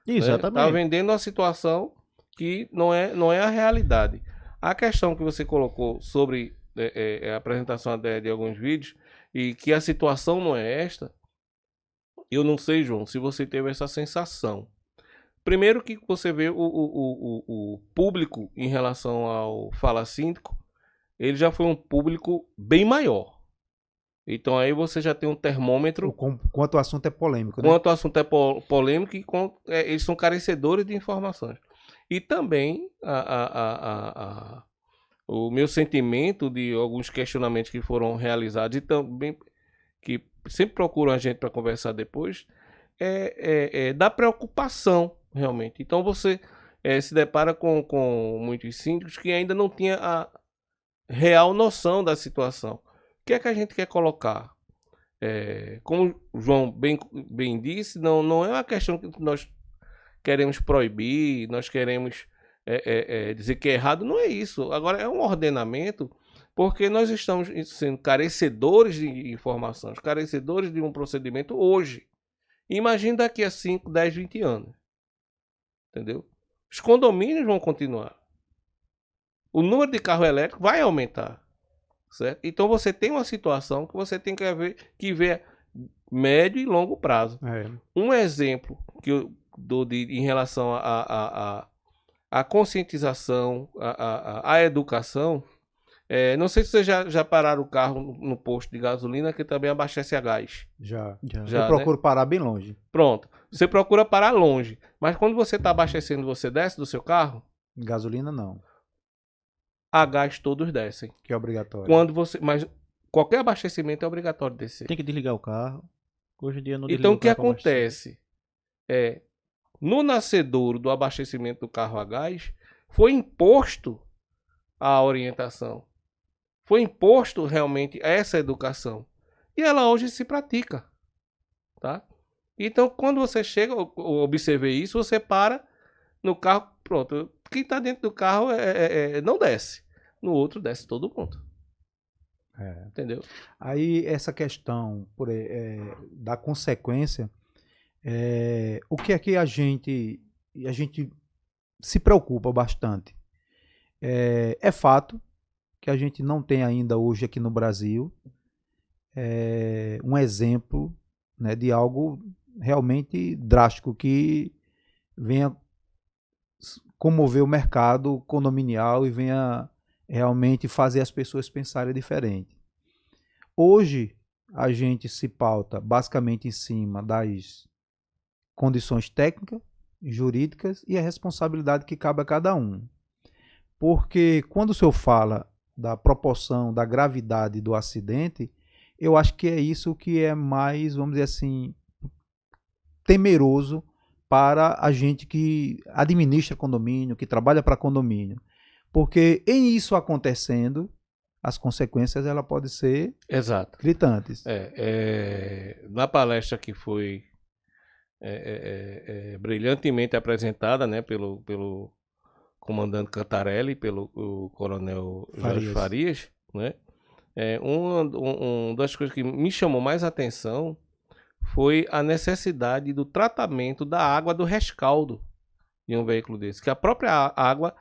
Exatamente. Tá vendendo uma situação que não é a realidade. A questão que você colocou sobre a apresentação de alguns vídeos e que a situação não é esta, eu não sei, João, se você teve essa sensação. Primeiro que você vê o público em relação ao Fala Síndico, ele já foi um público bem maior. Então aí você já tem um termômetro. Quanto o assunto é polêmico, né? Quanto o assunto é polêmico e eles são carecedores de informações. E também o meu sentimento de alguns questionamentos que foram realizados e também que sempre procuram a gente para conversar depois, é da preocupação, realmente. Então você se depara com muitos síndicos que ainda não tinham a real noção da situação. O que é que a gente quer colocar? Como o João bem disse, não é uma questão que nós queremos proibir, nós queremos dizer que é errado, não é isso. Agora é um ordenamento, porque nós estamos sendo carecedores de informações, carecedores de um procedimento hoje. Imagine daqui a 5, 10, 20 anos. Entendeu? Os condomínios vão continuar. O número de carro elétrico vai aumentar. Certo? Então você tem uma situação que você tem que ver médio e longo prazo. Um exemplo que eu dou em relação à conscientização, à educação, não sei se vocês já pararam o carro no posto de gasolina que também abastece a gás. Já. Eu procuro parar bem longe. Pronto. Você procura parar longe. Mas quando você está abastecendo, você desce do seu carro? Gasolina não. A gás todos descem. Que é obrigatório. Mas qualquer abastecimento é obrigatório descer. Tem que desligar o carro. Hoje em dia não Então o que acontece? No nascedouro do abastecimento do carro a gás, foi imposto a orientação. Foi imposto realmente essa educação. E ela hoje se pratica. Tá? Então quando você chega, observei isso, você para no carro, pronto. Quem está dentro do carro não desce. No outro desce todo mundo. Entendeu? Aí essa questão da consequência, o que é que a gente se preocupa bastante? É fato que a gente não tem ainda hoje aqui no Brasil um exemplo, né, de algo realmente drástico que venha comover o mercado condominial e venha realmente fazer as pessoas pensarem diferente. Hoje, a gente se pauta basicamente em cima das condições técnicas, jurídicas e a responsabilidade que cabe a cada um. Porque quando o senhor fala da proporção, da gravidade do acidente, eu acho que é isso que é mais, vamos dizer assim, temeroso para a gente que administra condomínio, que trabalha para condomínio. Porque em isso acontecendo, as consequências ela podem ser gritantes. Na palestra que foi brilhantemente apresentada, né, pelo comandante Cantarelli, pelo coronel Jorge Farias, né, uma das coisas que me chamou mais atenção foi a necessidade do tratamento da água do rescaldo de um veículo desse, que a própria água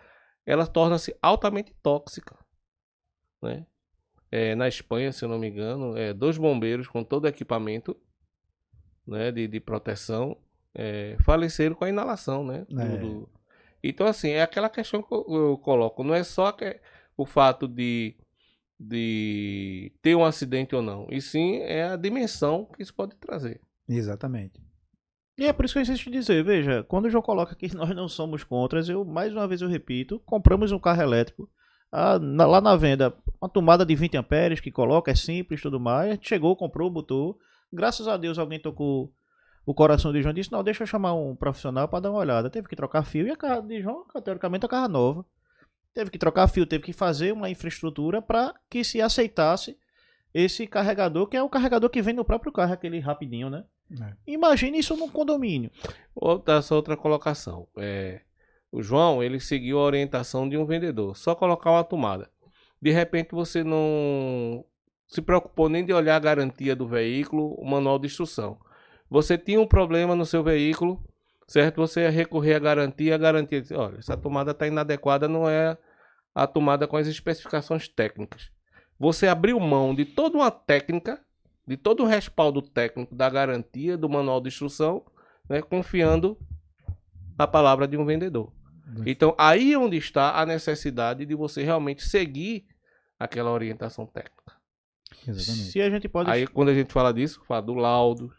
ela torna-se altamente tóxica, né? Na Espanha, se eu não me engano, 2 bombeiros com todo o equipamento, né, de proteção faleceram com a inalação, né? Então, assim, é aquela questão que eu coloco. Não é só o fato de ter um acidente ou não. E sim é a dimensão que isso pode trazer. Exatamente. E é por isso que eu insisto em dizer, veja, quando o João coloca que nós não somos contras, mais uma vez eu repito, compramos um carro elétrico, lá na venda, uma tomada de 20 amperes que coloca, é simples e tudo mais, a gente chegou, comprou, botou, graças a Deus alguém tocou o coração de João e disse, não, deixa eu chamar um profissional para dar uma olhada, teve que trocar fio e a carro de João, teoricamente, é uma carro nova, teve que trocar fio, teve que fazer uma infraestrutura para que se aceitasse esse carregador, que é o carregador que vem no próprio carro, aquele rapidinho, né? Imagine isso num condomínio. Essa outra colocação. O João, ele seguiu a orientação de um vendedor. Só colocar uma tomada. De repente você não se preocupou nem de olhar a garantia do veículo, o manual de instrução. Você tinha um problema no seu veículo, certo? Você ia recorrer à garantia, a garantia diz, olha, essa tomada está inadequada, não é a tomada com as especificações técnicas. Você abriu mão de toda uma técnica, de todo o respaldo técnico da garantia, do manual de instrução, né, confiando na palavra de um vendedor. Então, aí é onde está a necessidade de você realmente seguir aquela orientação técnica. Exatamente. Se a gente pode... Aí, quando a gente fala disso, fala do laudo,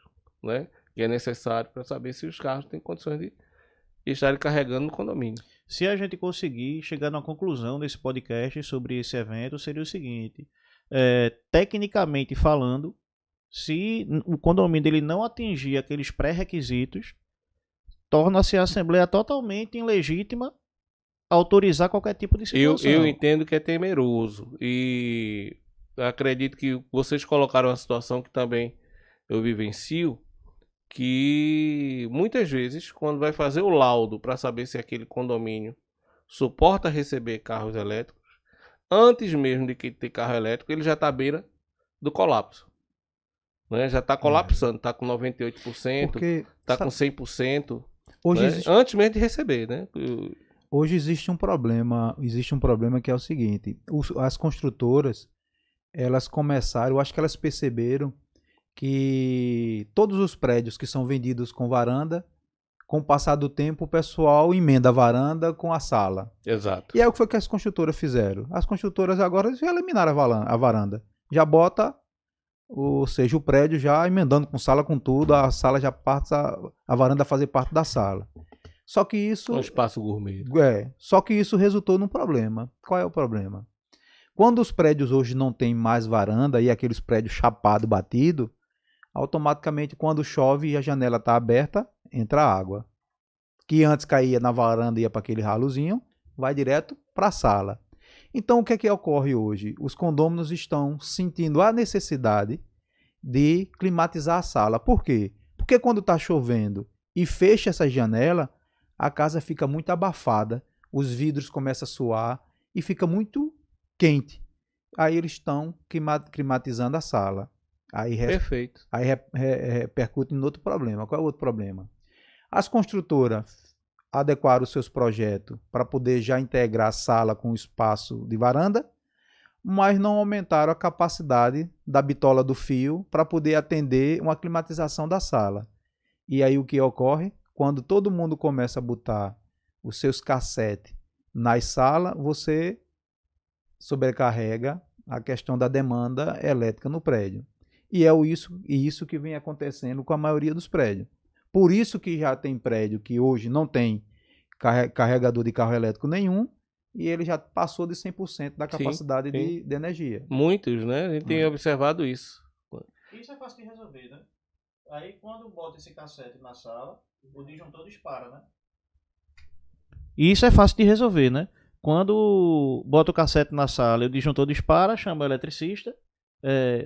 né, que é necessário para saber se os carros têm condições de estarem carregando no condomínio. Se a gente conseguir chegar numa conclusão nesse podcast sobre esse evento, seria o seguinte: tecnicamente falando, se o condomínio dele não atingir aqueles pré-requisitos, torna-se a Assembleia totalmente ilegítima a autorizar qualquer tipo de situação. Eu entendo que é temeroso e acredito que vocês colocaram uma situação que também eu vivencio, que muitas vezes, quando vai fazer o laudo para saber se aquele condomínio suporta receber carros elétricos, antes mesmo de que ter carro elétrico, ele já está à beira do colapso. Né? Já está colapsando, está com 98%, está com 100%. Hoje né? existe... Antes mesmo de receber, né? Hoje existe um problema que é o seguinte: as construtoras, elas começaram, eu acho que elas perceberam que todos os prédios que são vendidos com varanda, com o passar do tempo, o pessoal emenda a varanda com a sala. Exato. E é o que foi que as construtoras fizeram. As construtoras agora já eliminaram a varanda. Já bota, ou seja, o prédio já emendando com sala, com tudo, a sala já parte, a varanda fazer parte da sala. Só que isso... Um espaço gourmet. Só que isso resultou num problema. Qual é o problema? Quando os prédios hoje não tem mais varanda e aqueles prédios chapado, batido, automaticamente quando chove e a janela está aberta, entra água. Que antes caía na varanda e ia para aquele ralozinho, vai direto para a sala. Então o que é que ocorre hoje? Os condôminos estão sentindo a necessidade de climatizar a sala. Por quê? Porque quando está chovendo e fecha essa janela, a casa fica muito abafada, os vidros começam a suar e fica muito quente. Aí eles estão climatizando a sala. Perfeito. Aí repercute em outro problema. Qual é o outro problema? As construtoras adequaram os seus projetos para poder já integrar a sala com o espaço de varanda, mas não aumentaram a capacidade da bitola do fio para poder atender uma climatização da sala. E aí o que ocorre? Quando todo mundo começa a botar os seus cassetes nas salas, você sobrecarrega a questão da demanda elétrica no prédio. E é isso que vem acontecendo com a maioria dos prédios. Por isso que já tem prédio que hoje não tem carregador de carro elétrico nenhum e ele já passou de 100% da capacidade de energia. Muitos, né? A gente tem observado isso. Isso é fácil de resolver, né? Aí quando bota esse cassete na sala, o disjuntor dispara, né? Isso é fácil de resolver, né? Quando bota o cassete na sala e o disjuntor dispara, chama o eletricista,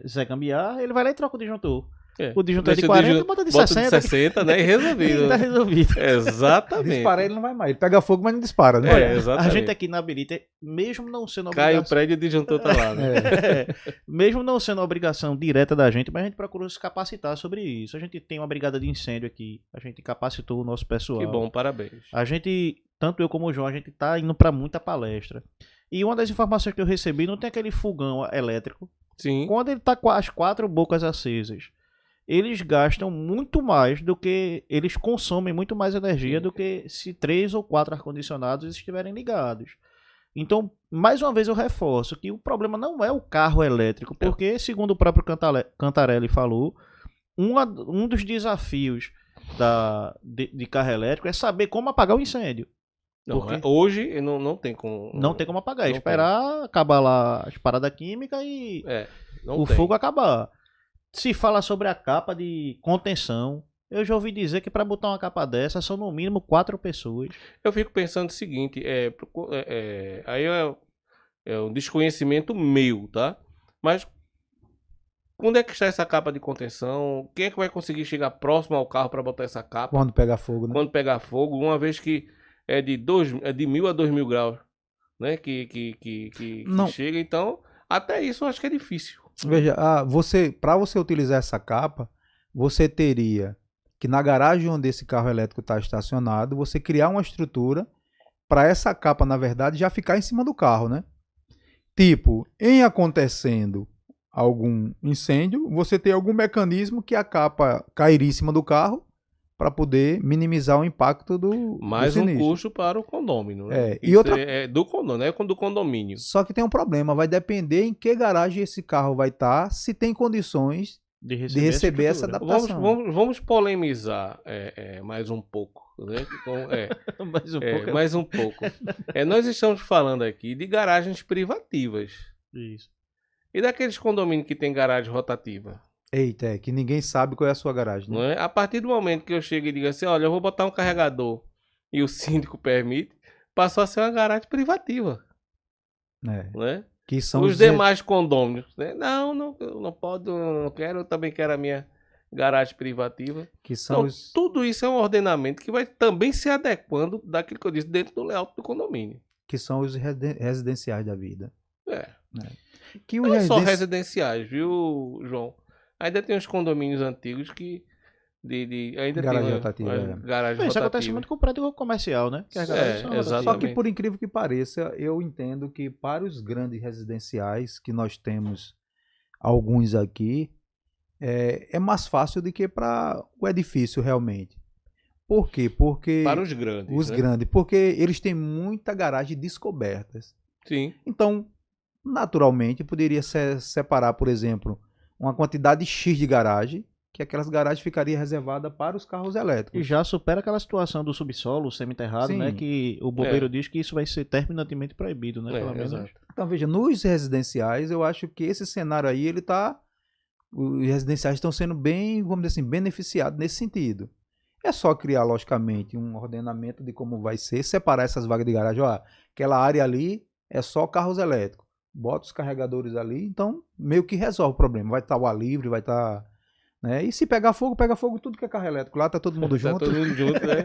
Zé Gambiarra, ele vai lá e troca o disjuntor. O disjuntor é de 40, bota de 60. Bota de 60, né? E resolvido. Tá resolvido. Exatamente. Disparar ele não vai mais. Ele pega fogo, mas não dispara, né? Exatamente. A gente aqui na Birita, mesmo não sendo obrigação... Cai o prédio e o disjuntor tá lá, né? Mesmo não sendo obrigação direta da gente, mas a gente procurou se capacitar sobre isso. A gente tem uma brigada de incêndio aqui. A gente capacitou o nosso pessoal. Que bom, parabéns. A gente, tanto eu como o João, a gente tá indo pra muita palestra. E uma das informações que eu recebi, não tem aquele fogão elétrico. Sim. Quando ele tá com as 4 bocas acesas eles gastam muito mais do que... Eles consomem muito mais energia Sim. do que se 3 ou 4 ar-condicionados estiverem ligados. Então, mais uma vez eu reforço que o problema não é o carro elétrico, porque, segundo o próprio Cantarelli falou, um dos desafios de carro elétrico é saber como apagar o incêndio. Não, Porque hoje não tem como. não tem como apagar, é não esperar acabar lá as paradas químicas e não o tem. fogo acabar. Se fala sobre a capa de contenção, eu já ouvi dizer que para botar uma capa dessa são no mínimo 4 pessoas. Eu fico pensando o seguinte, aí é um desconhecimento meu, tá? Mas onde é que está essa capa de contenção? Quem é que vai conseguir chegar próximo ao carro para botar essa capa? Quando pegar fogo, né? Quando pegar fogo, uma vez que é de 1.000 a 2.000 graus, né? Que Não. chega, então até isso eu acho que é difícil. Veja, para você utilizar essa capa, você teria que na garagem onde esse carro elétrico está estacionado, você criar uma estrutura para essa capa, na verdade, já ficar em cima do carro, né? Tipo, em acontecendo algum incêndio, você tem algum mecanismo que a capa cairia em cima do carro para poder minimizar o impacto do Mais do um sinistro. custo para o condômino, né? E Isso outra... é do condômino, não é do condomínio. Só que tem um problema, vai depender em que garagem esse carro vai estar, se tem condições De receber essa estrutura. adaptação. Vamos polemizar mais um pouco. Né? Mais um pouco. Mais um pouco. Nós estamos falando aqui de garagens privativas. Isso. E daqueles condomínios que tem garagem rotativa? Eita, que ninguém sabe qual é a sua garagem, né? Não é? A partir do momento que eu chego e digo assim, olha, eu vou botar um carregador e o síndico permite, passou a ser uma garagem privativa. Não é? Que são os demais condôminos, né? Não pode, não quero, eu também quero a minha garagem privativa. Que são então, tudo isso é um ordenamento que vai também se adequando daquilo que eu disse dentro do layout do condomínio. Que são os residenciais da vida. Que não só residenciais, viu, João? Ainda tem uns condomínios antigos que ainda garagem tem rotativa. Garagem Isso rotativa. acontece muito com o prédio comercial, né? Que as garagens são exatamente. Só que por incrível que pareça, eu entendo que para os grandes residenciais, que nós temos alguns aqui, é mais fácil do que para o edifício realmente. Por quê? Porque para os grandes. Os grandes, porque eles têm muita garagem descobertas. Sim. Então, naturalmente, poderia separar, por exemplo, uma quantidade X de garagem, que aquelas garagens ficariam reservadas para os carros elétricos. E já supera aquela situação do subsolo, semi-enterrado, né? Que o bombeiro diz que isso vai ser terminantemente proibido, né? Pelo menos. Então, veja, nos residenciais, eu acho que esse cenário aí, os residenciais estão sendo bem, vamos dizer assim, beneficiados nesse sentido. É só criar, logicamente, um ordenamento de como vai ser, separar essas vagas de garagem. Ó, aquela área ali é só carros elétricos. Bota os carregadores ali, então meio que resolve o problema. Vai estar o ar livre, vai estar... Né? E se pegar fogo tudo que é carro elétrico. Lá tá todo mundo junto. Tá todo mundo junto, né?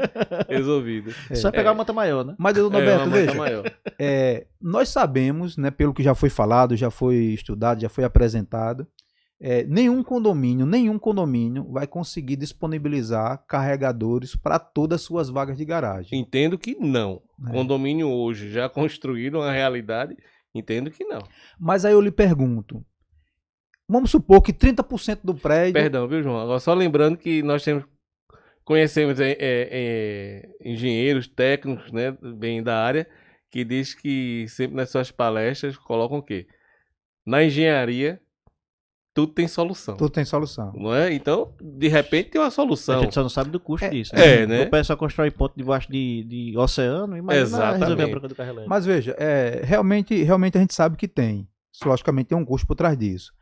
Resolvido. Só pegar uma manta maior, né? Mas, doutor Norberto, veja, nós sabemos, né, pelo que já foi falado, já foi estudado, já foi apresentado, nenhum condomínio vai conseguir disponibilizar carregadores para todas as suas vagas de garagem. Entendo que não. Condomínio hoje já construíram a realidade, entendo que não. Mas aí eu lhe pergunto, vamos supor que 30% do prédio... Perdão, viu, João? Agora só lembrando que nós conhecemos engenheiros técnicos, né, bem da área, que diz que sempre nas suas palestras colocam o quê? Na engenharia, tudo tem solução. Tudo tem solução. Não é? Então, de repente, tem uma solução. A gente só não sabe do custo disso. Né? O pessoal constrói ponto debaixo de oceano, imagina resolver a bronca do carro elétrico. Mas veja, realmente a gente sabe que tem. Logicamente tem um custo por trás disso.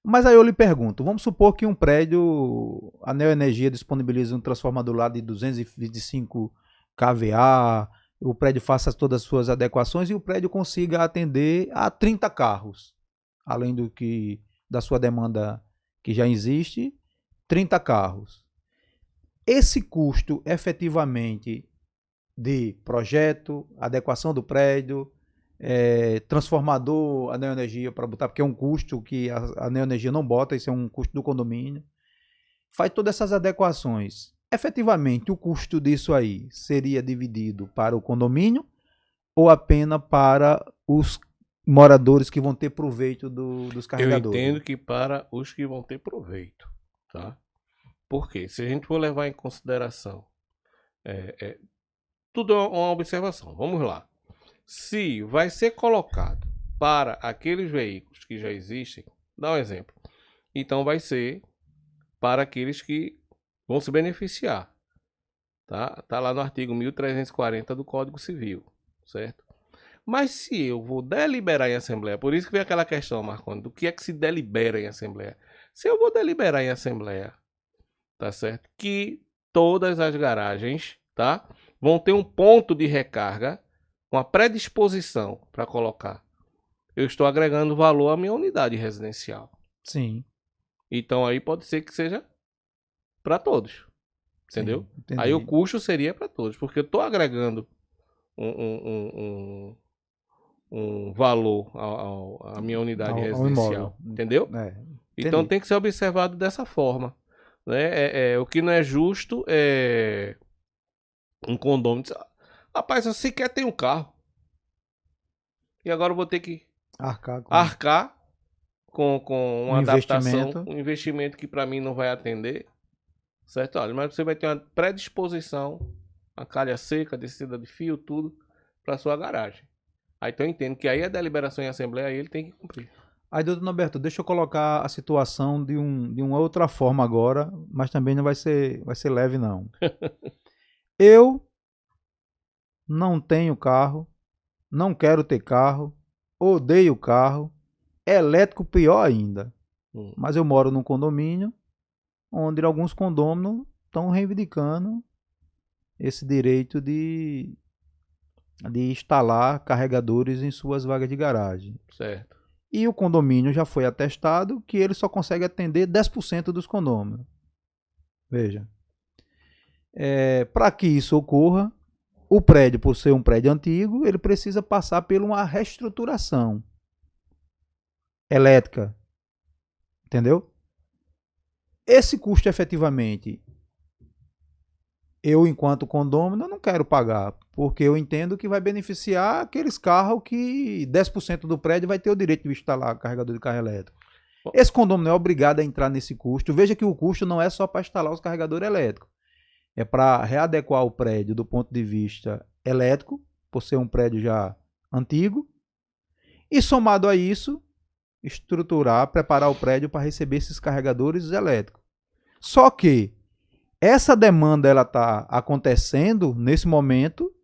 Mas aí eu lhe pergunto, vamos supor que um prédio, a Neoenergia disponibiliza um transformador lá de 225 kVA, o prédio faça todas as suas adequações e o prédio consiga atender a 30 carros, além da sua demanda que já existe, 30 carros. Esse custo efetivamente de projeto, adequação do prédio, transformador, a Neoenergia para botar, porque é um custo que a Neoenergia não bota, isso é um custo do condomínio. Faz todas essas adequações. Efetivamente, o custo disso aí seria dividido para o condomínio ou apenas para os moradores que vão ter proveito dos carregadores? Eu entendo que para os que vão ter proveito, tá? Por quê? Se a gente for levar em consideração, tudo é uma observação. Vamos lá. Se vai ser colocado para aqueles veículos que já existem, dá um exemplo. Então vai ser para aqueles que vão se beneficiar. Tá lá no artigo 1340 do Código Civil, certo? Mas se eu vou deliberar em assembleia, por isso que vem aquela questão, Marconi, do que é que se delibera em assembleia? Se eu vou deliberar em assembleia, tá certo? Que todas as garagens, tá? Vão ter um ponto de recarga com a predisposição para colocar. Eu estou agregando valor à minha unidade residencial. Sim. Então aí pode ser que seja para todos. Entendeu? Sim, Aí o custo seria para todos, porque eu estou agregando um valor à minha unidade residencial. Entendeu? Então tem que ser observado dessa forma. Né? O que não é justo é um condomínio dizer, rapaz, eu sequer tenho um carro. E agora eu vou ter que arcar com uma adaptação, um investimento que para mim não vai atender. Certo? Olha, mas você vai ter uma predisposição, a calha seca, descida de fio, tudo, para sua garagem. Aí então eu entendo que aí a deliberação em assembleia aí ele tem que cumprir. Aí, doutor Norberto, deixa eu colocar a situação de uma outra forma agora, mas também não vai ser leve, não. Eu não tenho carro, não quero ter carro, odeio carro, elétrico pior ainda. Mas eu moro num condomínio onde alguns condôminos estão reivindicando esse direito de instalar carregadores em suas vagas de garagem. Certo. E o condomínio já foi atestado que ele só consegue atender 10% dos condôminos. Veja. Para que isso ocorra, o prédio, por ser um prédio antigo, ele precisa passar por uma reestruturação elétrica. Entendeu? Esse custo, efetivamente, eu, enquanto condômino, não quero pagar, porque eu entendo que vai beneficiar aqueles carros que 10% do prédio vai ter o direito de instalar carregador de carro elétrico. Esse condômino é obrigado a entrar nesse custo. Veja que o custo não é só para instalar os carregadores elétricos. É para readequar o prédio do ponto de vista elétrico, por ser um prédio já antigo, e somado a isso, estruturar, preparar o prédio para receber esses carregadores elétricos. Só que essa demanda ela está acontecendo nesse momento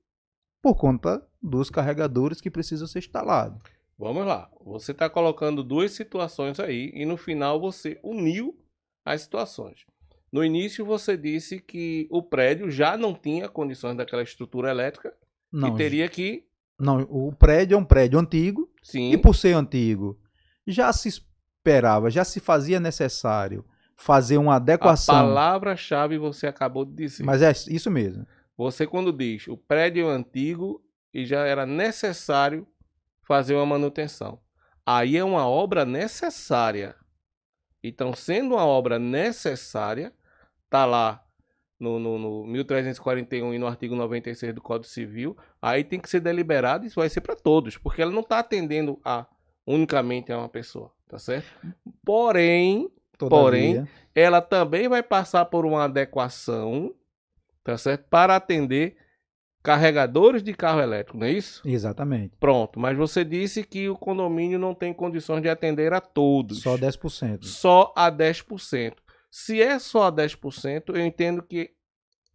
por conta dos carregadores que precisam ser instalados. Vamos lá. Você está colocando duas situações aí e no final você uniu as situações. No início você disse que o prédio já não tinha condições daquela estrutura elétrica e teria que... Não, o prédio é um prédio antigo. Sim. E por ser antigo, já se esperava, já se fazia necessário fazer uma adequação. A palavra-chave você acabou de dizer. Mas é isso mesmo. Você quando diz o prédio é antigo e já era necessário fazer uma manutenção. Aí é uma obra necessária. Então, sendo uma obra necessária, está lá no 1341 e no artigo 96 do Código Civil, aí tem que ser deliberado e isso vai ser para todos, porque ela não está atendendo unicamente a uma pessoa, tá certo? Porém, ela também vai passar por uma adequação, tá certo? Para atender carregadores de carro elétrico, não é isso? Exatamente. Pronto, mas você disse que o condomínio não tem condições de atender a todos. Só 10%. Só a 10%. Se é só a 10%, eu entendo que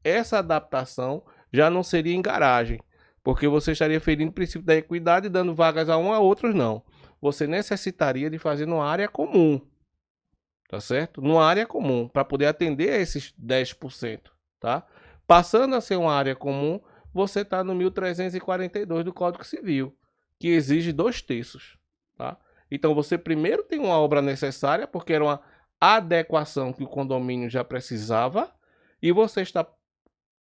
essa adaptação já não seria em garagem, porque você estaria ferindo o princípio da equidade, dando vagas a um a outros, não. Você necessitaria de fazer numa área comum, tá certo? Numa área comum, para poder atender a esses 10%, tá? Passando a ser uma área comum, você está no 1342 do Código Civil, que exige 2/3, tá? Então você primeiro tem uma obra necessária, porque era uma adequação que o condomínio já precisava, e você está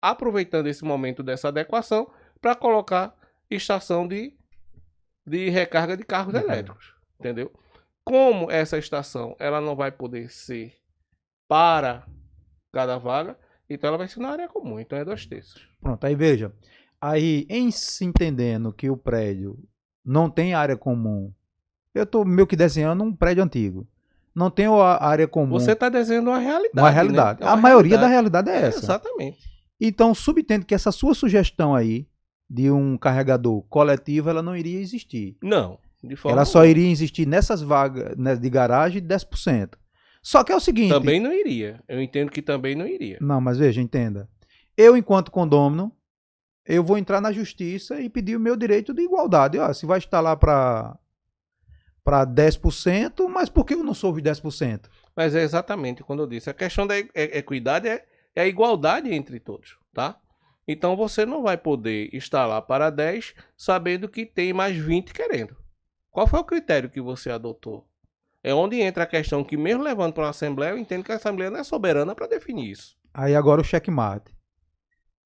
aproveitando esse momento dessa adequação para colocar estação de recarga de carros elétricos, entendeu? Como essa estação ela não vai poder ser para cada vaga, então ela vai ser na área comum, então é 2/3. Pronto, aí veja, aí em se entendendo que o prédio não tem área comum, eu estou meio que desenhando um prédio antigo. não tem a área comum. Você está desenhando uma realidade. Uma realidade. Né? É uma a maioria da realidade. realidade é essa. Exatamente. Então, subtendo que essa sua sugestão aí de um carregador coletivo, ela não iria existir. Não, de forma Ela só iria existir nessas vagas, né, de garagem de 10%. Só que é o seguinte... Também não iria. Eu entendo que também não iria. Não, mas veja, entenda. Eu, enquanto condômino, eu vou entrar na justiça e pedir o meu direito de igualdade. Ó, se vai instalar para 10%, mas por que eu não sou os 10%? Mas é exatamente quando eu disse. A questão da equidade é a igualdade entre todos, tá? Então você não vai poder instalar para 10 sabendo que tem mais 20 querendo. Qual foi o critério que você adotou? É onde entra a questão que, mesmo levando para a Assembleia, eu entendo que a Assembleia não é soberana para definir isso. Aí agora o checkmate.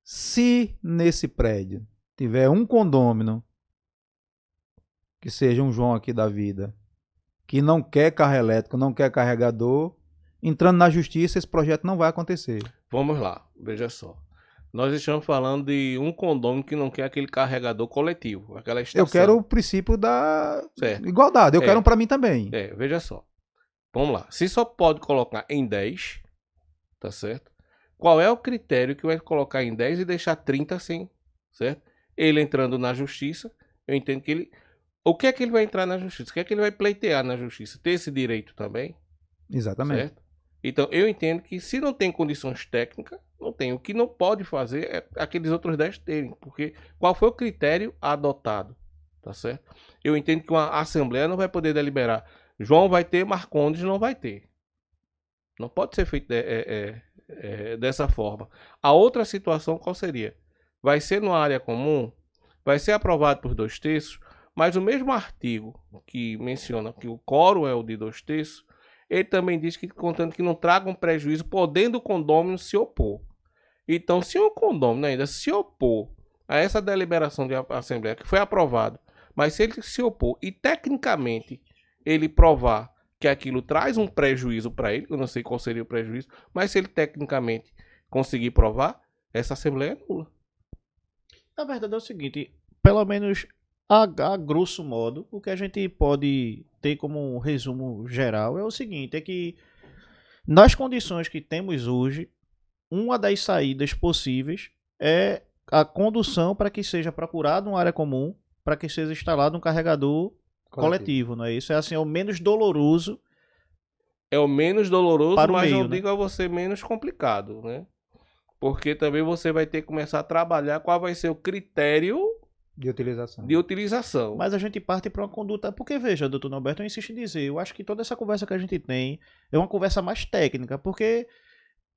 Se nesse prédio tiver um condômino, que seja um João aqui da vida, que não quer carro elétrico, não quer carregador, entrando na justiça, esse projeto não vai acontecer. Vamos lá, veja só. Nós estamos falando de um condomínio que não quer aquele carregador coletivo, aquela estação. Eu quero o princípio da certo. igualdade, eu quero um para mim também. Veja só. Vamos lá. Se só pode colocar em 10, tá certo? Qual é o critério que vai colocar em 10 e deixar 30 assim, certo? Ele entrando na justiça, eu entendo que ele... O que é que ele vai entrar na justiça? O que é que ele vai pleitear na justiça? Ter esse direito também? Exatamente. Certo? Então, eu entendo que se não tem condições técnicas, não tem. O que não pode fazer é aqueles outros 10 terem. Porque qual foi o critério adotado? Tá certo? Eu entendo que uma Assembleia não vai poder deliberar. João vai ter, Marcondes não vai ter. Não pode ser feito dessa forma. A outra situação qual seria? Vai ser numa área comum, vai ser aprovado por 2/3, mas o mesmo artigo que menciona que o quórum é o de 2/3, ele também diz que, contando que não traga um prejuízo, podendo o condômino se opor. Então, se o condômino ainda se opor a essa deliberação de Assembleia que foi aprovado, mas se ele se opor e tecnicamente ele provar que aquilo traz um prejuízo para ele, eu não sei qual seria o prejuízo, mas se ele tecnicamente conseguir provar, essa Assembleia é nula. Na verdade é o seguinte, pelo menos a grosso modo, o que a gente pode ter como um resumo geral é o seguinte, é que nas condições que temos hoje, uma das saídas possíveis é a condução para que seja procurado uma área comum, para que seja instalado um carregador coletivo, não é isso? É assim, é o menos doloroso. É o menos doloroso, para o mas meio, eu digo a você menos complicado, né? Porque também você vai ter que começar a trabalhar qual vai ser o critério de utilização. Mas a gente parte para uma conduta... Porque, veja, doutor Norberto, eu insisto em dizer, eu acho que toda essa conversa que a gente tem é uma conversa mais técnica, porque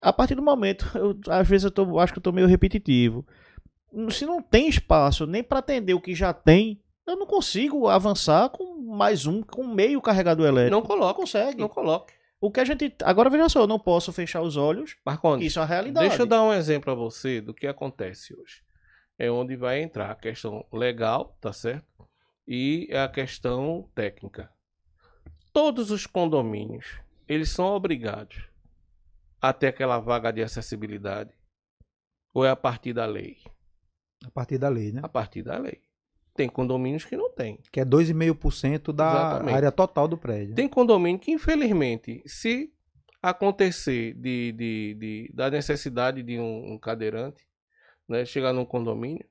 a partir do momento, às vezes acho que eu estou meio repetitivo, se não tem espaço nem para atender o que já tem, eu não consigo avançar com mais com meio carregador elétrico. Não coloca. Não consegue. Não coloca. O que a gente... Agora, veja só, eu não posso fechar os olhos, Marcondes, isso é uma realidade. Deixa eu dar um exemplo a você do que acontece hoje. É onde vai entrar a questão legal, tá certo? E a questão técnica. Todos os condomínios, eles são obrigados a ter aquela vaga de acessibilidade? Ou é a partir da lei? A partir da lei, né? A partir da lei. Tem condomínios que não tem. Que é 2,5% da Exatamente. área total do prédio. Tem condomínio que, infelizmente, se acontecer da necessidade de um cadeirante, né, chegar num condomínio,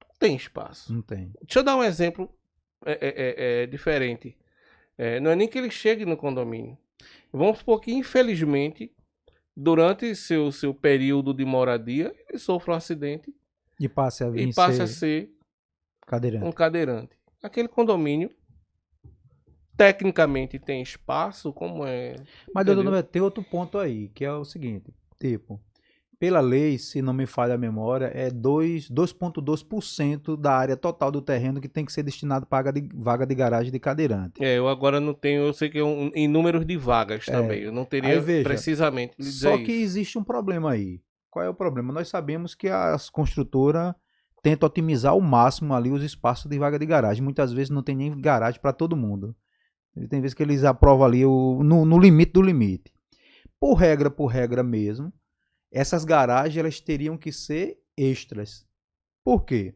não tem espaço. Não tem. Deixa eu dar um exemplo diferente. Não é nem que ele chegue no condomínio. Vamos supor que, infelizmente, durante seu período de moradia, ele sofra um acidente e passe a ser cadeirante. Um cadeirante. Aquele condomínio, tecnicamente, tem espaço, como é... Mas, doutor, tem outro ponto aí, que é o seguinte, tipo, pela lei, se não me falha a memória, é 2,2% da área total do terreno que tem que ser destinado para vaga de garagem de cadeirante. Eu agora não tenho, eu sei que em números de vagas também, eu não teria precisamente de dizer só que existe um problema aí. Qual é o problema? Nós sabemos que as construtoras tentam otimizar ao máximo ali os espaços de vaga de garagem. Muitas vezes não tem nem garagem para todo mundo. Tem vezes que eles aprovam ali no limite do limite. Por regra mesmo, essas garagens elas teriam que ser extras. Por quê?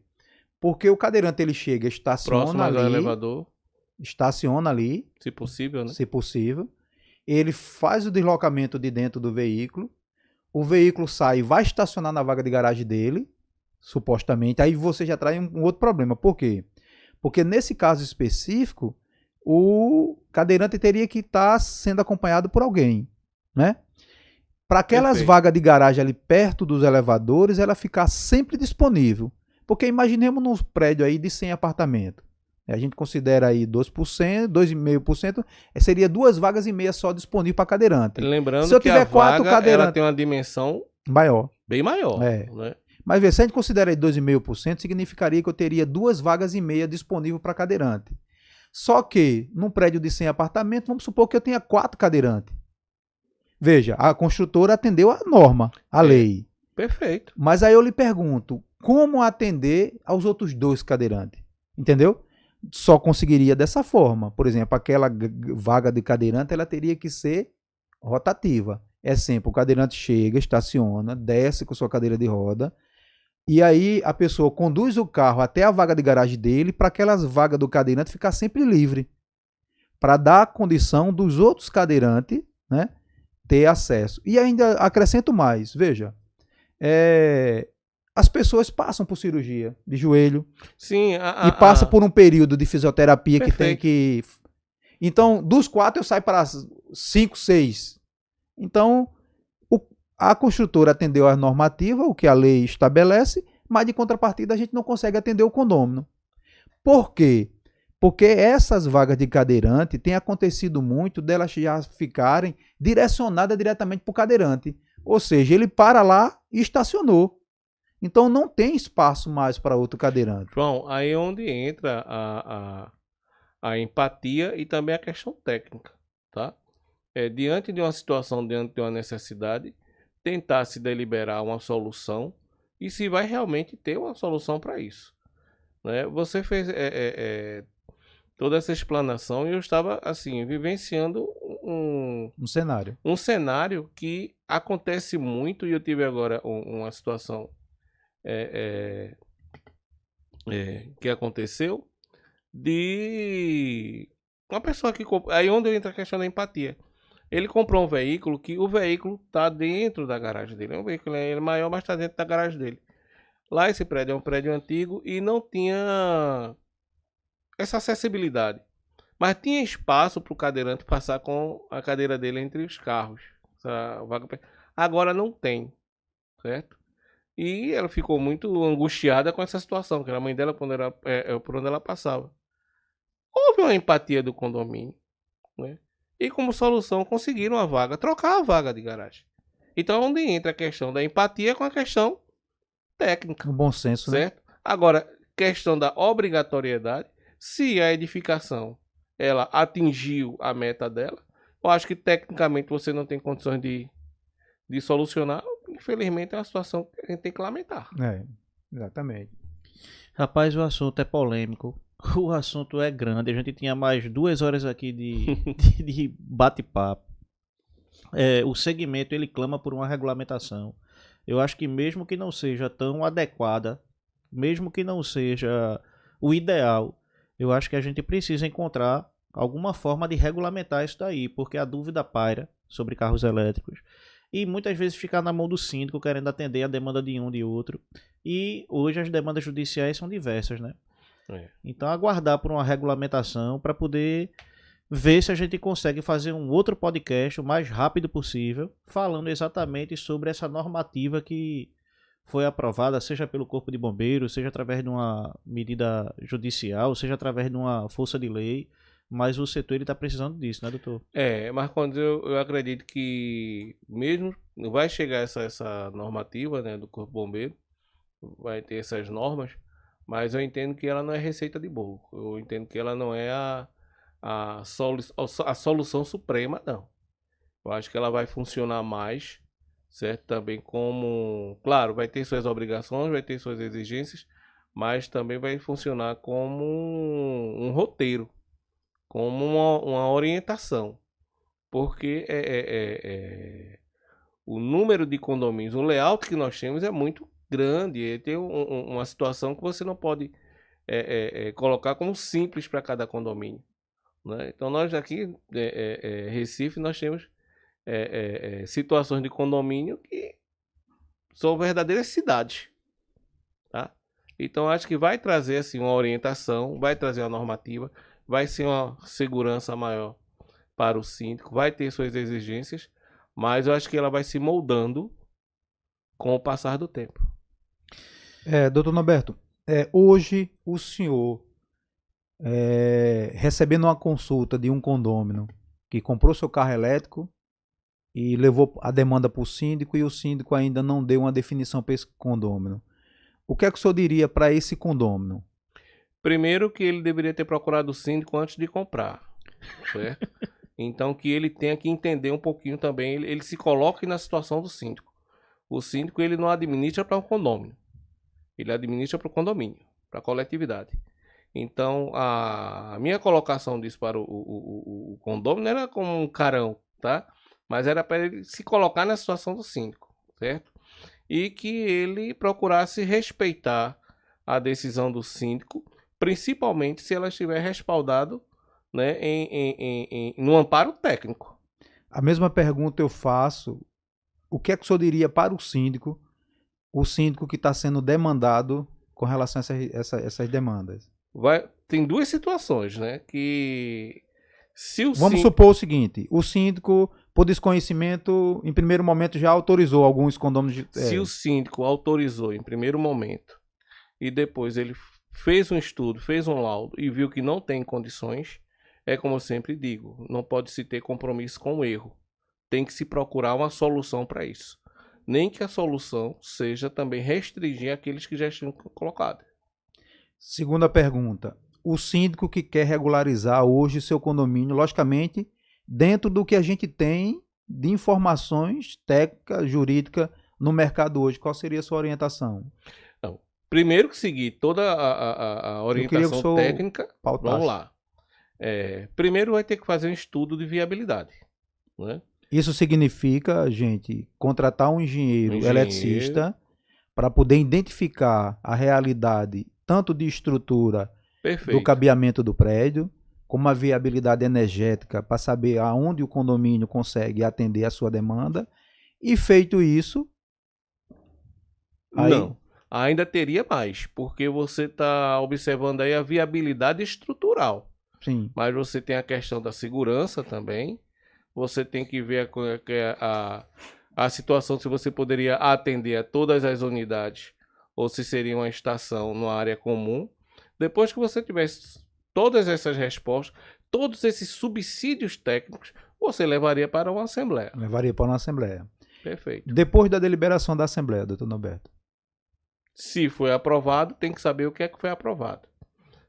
Porque o cadeirante ele chega, estaciona ali, próximo ao elevador, estaciona ali, se possível, né? Se possível. ele faz o deslocamento de dentro do veículo, o veículo sai e vai estacionar na vaga de garagem dele, supostamente, aí você já traz um outro problema. Por quê? Porque nesse caso específico, o cadeirante teria que estar sendo acompanhado por alguém, né? Para aquelas Perfeito. vagas de garagem ali perto dos elevadores, ela ficar sempre disponível. Porque imaginemos num prédio aí de 100 apartamentos. A gente considera aí 2%, 2,5%, seria 2 vagas e meia só disponível para cadeirante. Lembrando Se eu que tiver a 4 vaga, ela cadeirantes tem uma dimensão maior. bem maior. É. Né? Mas vê, se a gente considera aí 2,5%, significaria que eu teria 2 vagas e meia disponível para cadeirante. Só que, num prédio de 100 apartamentos, vamos supor que eu tenha 4 cadeirantes. Veja, a construtora atendeu a norma, a lei. Perfeito. Mas aí eu lhe pergunto, como atender aos outros 2 cadeirantes? Entendeu? Só conseguiria dessa forma. Por exemplo, aquela vaga de cadeirante, ela teria que ser rotativa. É sempre, o cadeirante chega, estaciona, desce com sua cadeira de roda, e aí a pessoa conduz o carro até a vaga de garagem dele para aquelas vagas do cadeirante ficar sempre livre, para dar a condição dos outros cadeirantes, né, ter acesso. E ainda acrescento mais, veja, as pessoas passam por cirurgia de joelho. Sim, e passa por um período de fisioterapia. Perfeito. Que tem que... Então, dos 4 eu saio para 5, 6. Então, a construtora atendeu a normativa, o que a lei estabelece, mas de contrapartida a gente não consegue atender o condômino. Por quê? Porque essas vagas de cadeirante tem acontecido muito delas já ficarem direcionadas diretamente para o cadeirante. Ou seja, ele para lá e estacionou. Então não tem espaço mais para outro cadeirante. João, aí é onde entra a empatia e também a questão técnica, tá? Diante de uma situação, diante de uma necessidade, tentar se deliberar uma solução e se vai realmente ter uma solução para isso, né? Você fez toda essa explanação e eu estava assim vivenciando um cenário que acontece muito, e eu tive agora uma situação que aconteceu de uma pessoa que aí onde entra a questão da empatia. Ele comprou um veículo que o veículo está dentro da garagem dele. É um veículo maior, mas está dentro da garagem dele. Lá esse prédio é um prédio antigo e não tinha essa acessibilidade. Mas tinha espaço para o cadeirante passar com a cadeira dele entre os carros. Agora não tem, certo? E ela ficou muito angustiada com essa situação, que era a mãe dela por onde ela passava. Houve uma empatia do condomínio, né? E como solução conseguiram a vaga, trocar a vaga de garagem. Então onde entra a questão da empatia com a questão técnica. Um bom senso, certo? Né? Agora, questão da obrigatoriedade, se a edificação ela atingiu a meta dela, eu acho que tecnicamente você não tem condições de solucionar. Infelizmente é uma situação que a gente tem que lamentar. Exatamente. Rapaz, o assunto é polêmico. O assunto é grande. A gente tinha mais 2 horas aqui de bate-papo. O segmento ele clama por uma regulamentação. Eu acho que mesmo que não seja tão adequada, mesmo que não seja o ideal, eu acho que a gente precisa encontrar alguma forma de regulamentar isso daí, porque a dúvida paira sobre carros elétricos. E muitas vezes ficar na mão do síndico querendo atender a demanda de um de outro. E hoje as demandas judiciais são diversas, né? Então aguardar por uma regulamentação para poder ver se a gente consegue fazer um outro podcast o mais rápido possível, falando exatamente sobre essa normativa que foi aprovada, seja pelo Corpo de Bombeiros, seja através de uma medida judicial, seja através de uma força de lei. Mas o setor está precisando disso, né, doutor? Marcondes, eu acredito que mesmo vai chegar essa normativa, né, do Corpo Bombeiro, vai ter essas normas, mas eu entendo que ela não é receita de bolo. Eu entendo que ela não é a solução suprema, não. Eu acho que ela vai funcionar mais, certo? Também como... Claro, vai ter suas obrigações, vai ter suas exigências, mas também vai funcionar como um roteiro, como uma orientação, porque o número de condomínios, o layout que nós temos é muito grande, tem uma situação que você não pode colocar como simples para cada condomínio. né? Então nós aqui, Recife, nós temos situações de condomínio que são verdadeiras cidades, tá? Então acho que vai trazer assim uma orientação, vai trazer uma normativa, vai ser uma segurança maior para o síndico, vai ter suas exigências, mas eu acho que ela vai se moldando com o passar do tempo. Doutor Norberto, hoje o senhor, recebendo uma consulta de um condômino que comprou seu carro elétrico e levou a demanda para o síndico e o síndico ainda não deu uma definição para esse condômino, o que é que o senhor diria para esse condômino? Primeiro que ele deveria ter procurado o síndico antes de comprar, certo? Então que ele tenha que entender um pouquinho também, ele se coloque na situação do síndico. O síndico ele não administra para um condomínio, ele administra para o condomínio, para a coletividade. Então a minha colocação disso para o condomínio não era como um carão, tá? Mas era para ele se colocar na situação do síndico, certo? E que ele procurasse respeitar a decisão do síndico, principalmente se ela estiver respaldado, né, no amparo técnico. A mesma pergunta eu faço, o que é que o senhor diria para o síndico que está sendo demandado com relação a essas demandas? Tem duas situações, né, que se o Vamos supor o seguinte, o síndico, por desconhecimento, em primeiro momento já autorizou alguns condôminos. Se o síndico autorizou em primeiro momento e depois ele fez um estudo, fez um laudo e viu que não tem condições, é como eu sempre digo, não pode se ter compromisso com o erro. Tem que se procurar uma solução para isso. Nem que a solução seja também restringir aqueles que já estão colocados. Segunda pergunta. O síndico que quer regularizar hoje seu condomínio, logicamente, dentro do que a gente tem de informações técnicas, jurídicas no mercado hoje, qual seria a sua orientação? Não. Primeiro que seguir toda a orientação técnica, vamos lá. Primeiro vai ter que fazer um estudo de viabilidade, né? Isso significa, gente, contratar um engenheiro eletricista para poder identificar a realidade tanto de estrutura do cabeamento do prédio, como a viabilidade energética para saber aonde o condomínio consegue atender a sua demanda. E feito isso... Não, ainda teria mais, porque você está observando aí a viabilidade estrutural. Sim. Mas você tem a questão da segurança também. Você tem que ver a situação, se você poderia atender a todas as unidades ou se seria uma estação numa área comum. Depois que você tivesse todas essas respostas, todos esses subsídios técnicos, você levaria para uma assembleia. Levaria para uma assembleia. Perfeito. Depois da deliberação da assembleia, doutor Norberto. Se foi aprovado, tem que saber o que é que foi aprovado.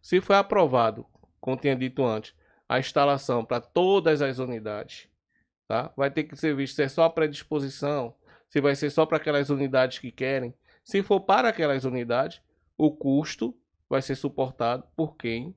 Se foi aprovado, como tinha dito antes, a instalação para todas as unidades, tá? Vai ter que ser visto se é só a predisposição, se vai ser só para aquelas unidades que querem. Se for para aquelas unidades, o custo vai ser suportado por quem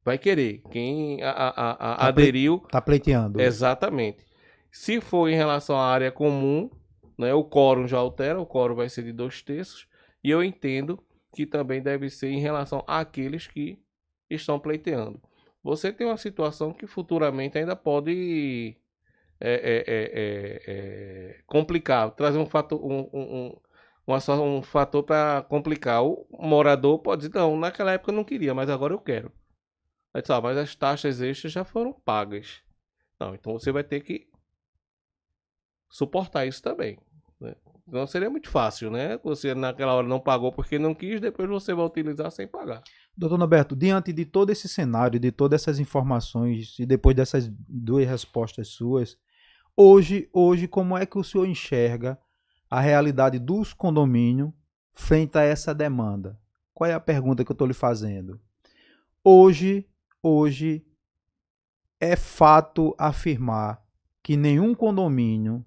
vai querer, quem aderiu. Está pleiteando. Exatamente. Se for em relação à área comum, né, o quórum já altera, o quórum vai ser de 2/3, e eu entendo que também deve ser em relação àqueles que estão pleiteando. Você tem uma situação que futuramente ainda pode complicar, trazer um fator, um fator para complicar. O morador pode dizer, não, naquela época eu não queria, mas agora eu quero. Aí, mas as taxas extras já foram pagas. Não, então você vai ter que suportar isso também, né? Não seria muito fácil, né? Você naquela hora não pagou porque não quis, depois você vai utilizar sem pagar. Doutor Norberto, diante de todo esse cenário, de todas essas informações e depois dessas duas respostas suas, hoje como é que o senhor enxerga a realidade dos condomínios frente a essa demanda? Qual é a pergunta que eu estou lhe fazendo? Hoje é fato afirmar que nenhum condomínio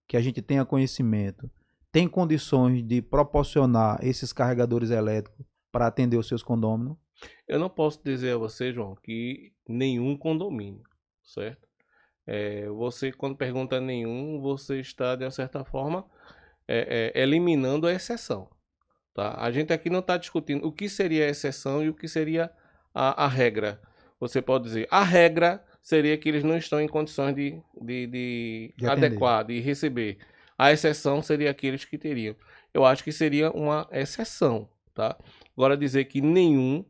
que a gente tenha conhecimento tem condições de proporcionar esses carregadores elétricos para atender os seus condôminos? Eu não posso dizer a você, João, que nenhum condomínio, certo? Você, quando pergunta nenhum, você está, de uma certa forma, eliminando a exceção, tá? A gente aqui não está discutindo o que seria a exceção e o que seria a regra. você pode dizer, a regra seria que eles não estão em condições de De adequar, de receber. A exceção seria aqueles que teriam. Eu acho que seria uma exceção, tá? Agora dizer que nenhum,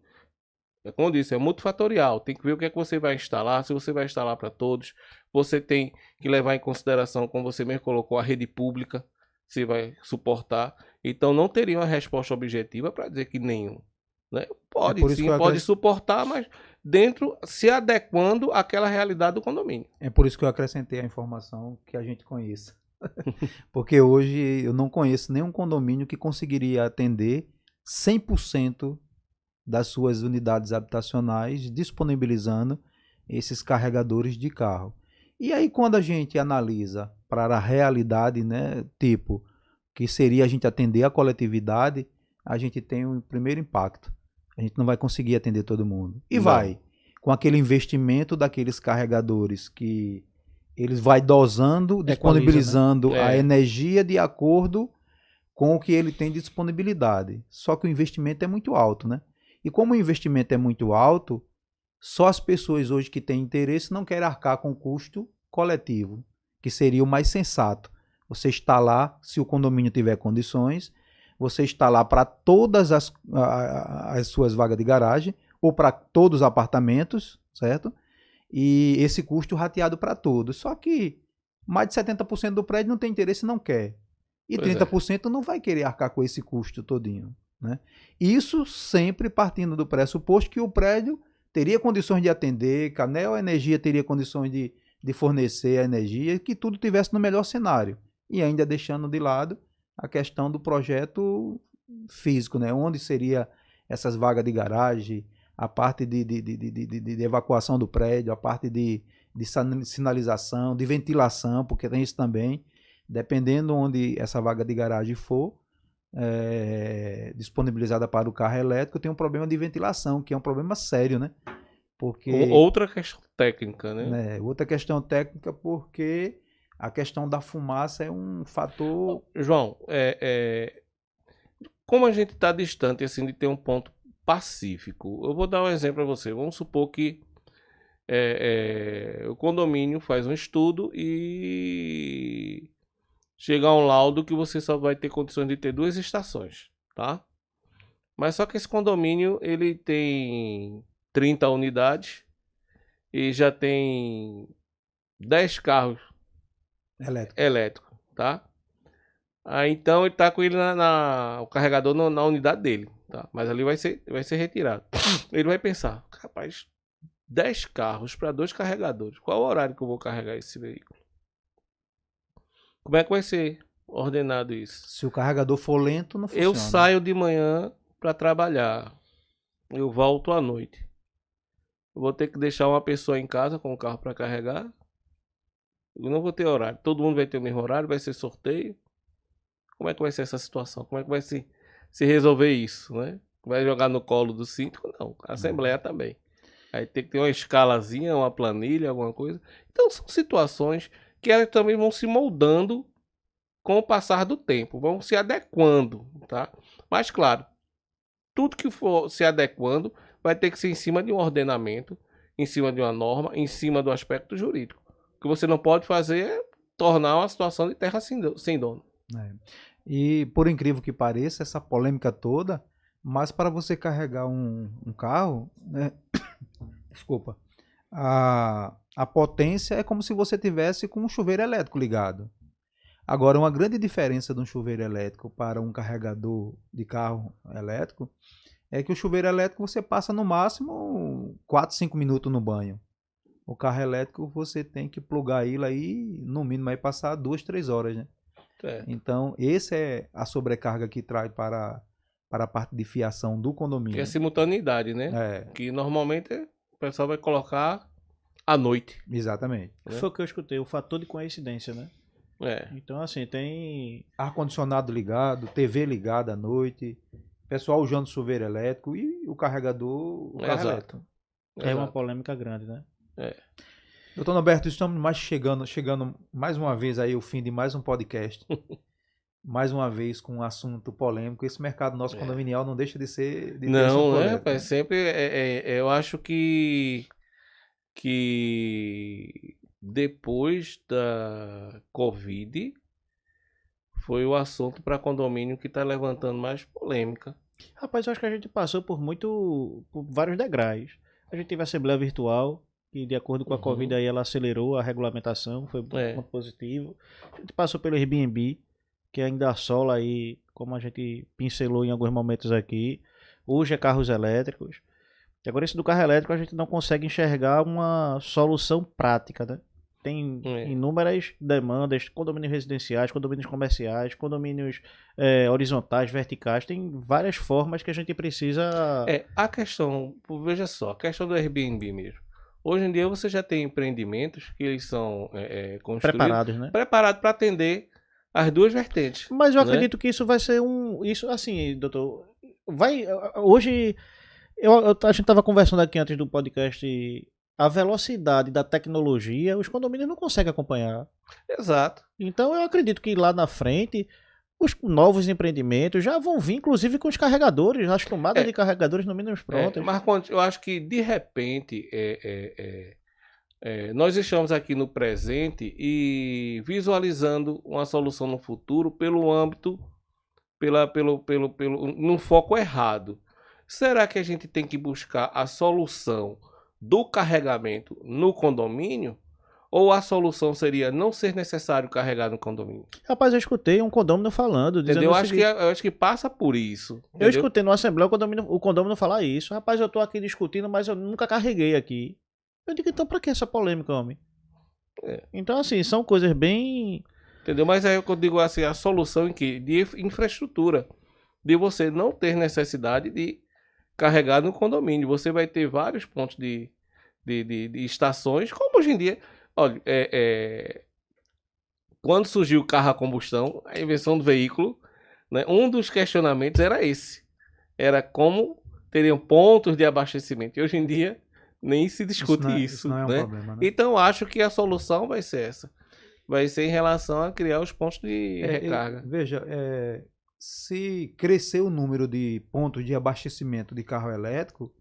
como eu disse, é multifatorial. Tem que ver o que é que você vai instalar, se você vai instalar para todos. Você tem que levar em consideração, como você mesmo colocou, a rede pública, se vai suportar. Então não teria uma resposta objetiva para dizer que nenhum. Né? Pode por isso sim, que eu pode suportar, mas dentro, se adequando àquela realidade do condomínio. É por isso que eu acrescentei a informação que a gente conheça. Porque hoje eu não conheço nenhum condomínio que conseguiria atender 100% das suas unidades habitacionais disponibilizando esses carregadores de carro. E aí quando a gente analisa para a realidade, né, tipo, que seria a gente atender a coletividade, a gente tem o primeiro impacto. A gente não vai conseguir atender todo mundo. E Não. vai, com aquele investimento daqueles carregadores que eles vai dosando, disponibilizando né? a energia de acordo com o que ele tem de disponibilidade. Só que o investimento é muito alto, né? E como o investimento é muito alto, só as pessoas hoje que têm interesse não querem arcar com o custo coletivo, que seria o mais sensato. Você está lá, se o condomínio tiver condições, você está lá para todas as suas vagas de garagem ou para todos os apartamentos, certo? E esse custo rateado para todos. Só que mais de 70% do prédio não tem interesse e não quer. E Pois 30% não vai querer arcar com esse custo todinho. Né? Isso sempre partindo do pressuposto que o prédio teria condições de atender, que a Neo Energia teria condições de fornecer a energia, que tudo tivesse no melhor cenário. E ainda deixando de lado a questão do projeto físico, né? Onde seria essas vagas de garagem, a parte de evacuação do prédio, a parte de sinalização, de ventilação, porque tem isso também. Dependendo onde essa vaga de garagem for disponibilizada para o carro elétrico, tem um problema de ventilação, que é um problema sério, né? Porque, outra questão técnica, né? Outra questão técnica, porque a questão da fumaça é um fator... João, como a gente está distante assim de ter um ponto pacífico, eu vou dar um exemplo para você. Vamos supor que o condomínio faz um estudo e chega a um laudo que você só vai ter condições de ter 2 estações, tá? Mas só que esse condomínio ele tem 30 unidades e já tem 10 carros elétricos, tá? Aí então ele tá com ele o carregador na unidade dele, tá? Mas ali vai ser retirado. Ele vai pensar, rapaz, 10 carros para 2 carregadores. Qual é o horário que eu vou carregar esse veículo? Como é que vai ser ordenado isso? Se o carregador for lento, não funciona. Eu saio de manhã para trabalhar. Eu volto à noite. Eu vou ter que deixar uma pessoa em casa com o carro para carregar. Eu não vou ter horário. Todo mundo vai ter o mesmo horário, vai ser sorteio. Como é que vai ser essa situação? Como é que vai se resolver isso, né? Vai jogar no colo do síndico? Não. A Assembleia também. Aí tem que ter uma escalazinha, uma planilha, alguma coisa. Então são situações que elas também vão se moldando com o passar do tempo. Vão se adequando, tá? Mas claro, tudo que for se adequando vai ter que ser em cima de um ordenamento, em cima de uma norma, em cima do aspecto jurídico. O que você não pode fazer é tornar uma situação de terra sem dono. E por incrível que pareça, essa polêmica toda, mas para você carregar um carro, né? Desculpa, a potência é como se você tivesse com um chuveiro elétrico ligado. Agora, uma grande diferença de um chuveiro elétrico para um carregador de carro elétrico é que o chuveiro elétrico você passa no máximo 4, 5 minutos no banho. O carro elétrico você tem que plugar ele aí, no mínimo, vai passar 2, 3 horas, né? Então, essa é a sobrecarga que traz para a parte de fiação do condomínio. Que é a simultaneidade, né? Que normalmente o pessoal vai colocar à noite. Exatamente. Foi o que eu escutei, o fator de coincidência, né? Então, assim, tem ar-condicionado ligado, TV ligada à noite, pessoal usando chuveiro elétrico e o carregador, o carro elétrico. É uma polêmica grande, né? Doutor Norberto, estamos chegando mais uma vez aí o fim de mais um podcast. Mais uma vez com um assunto polêmico. Esse mercado nosso condominial não deixa de ser... Não, né, rapaz? Sempre eu acho que que depois da Covid foi o assunto para condomínio que está levantando mais polêmica. Rapaz, eu acho que a gente passou por vários degraus. A gente teve a Assembleia Virtual, que de acordo com a Covid aí ela acelerou a regulamentação, foi um ponto positivo. A gente passou pelo Airbnb, que ainda assola aí, como a gente pincelou em alguns momentos aqui. Hoje é carros elétricos. Agora esse do carro elétrico a gente não consegue enxergar uma solução prática, né? Tem inúmeras demandas, condomínios residenciais, condomínios comerciais, condomínios horizontais, verticais, tem várias formas que a gente precisa... A questão, veja só, a questão do Airbnb mesmo. Hoje em dia você já tem empreendimentos que eles são preparados, né? Preparados para atender as duas vertentes. Mas eu acredito que isso vai ser isso assim, doutor, hoje... a gente estava conversando aqui antes do podcast, a velocidade da tecnologia, os condomínios não conseguem acompanhar. Exato. Então eu acredito que lá na frente, os novos empreendimentos já vão vir, inclusive com os carregadores, as tomadas de carregadores no mínimo prontas. Mas eu acho que de repente nós estamos aqui no presente e visualizando uma solução no futuro pelo âmbito, num foco errado. Será que a gente tem que buscar a solução do carregamento no condomínio? Ou a solução seria não ser necessário carregar no condomínio? Rapaz, eu escutei um condômino falando. Entendeu? Eu acho que passa por isso. Entendeu? Eu escutei no Assembleia o condômino falar isso. Rapaz, eu tô aqui discutindo, mas eu nunca carreguei aqui. Eu digo, então pra que essa polêmica, homem? Então, assim, são coisas bem... Entendeu? Mas aí eu digo assim, a solução em que? De infraestrutura. De você não ter necessidade de carregar no condomínio. Você vai ter vários pontos de estações, como hoje em dia. Olha, quando surgiu o carro a combustão, a invenção do veículo, né, um dos questionamentos era esse. Era como teriam pontos de abastecimento. E hoje em dia nem se discute isso. Não é um né? problema, né? Então acho que a solução vai ser essa. Vai ser em relação a criar os pontos de recarga. Veja, se crescer o número de pontos de abastecimento de carro elétrico,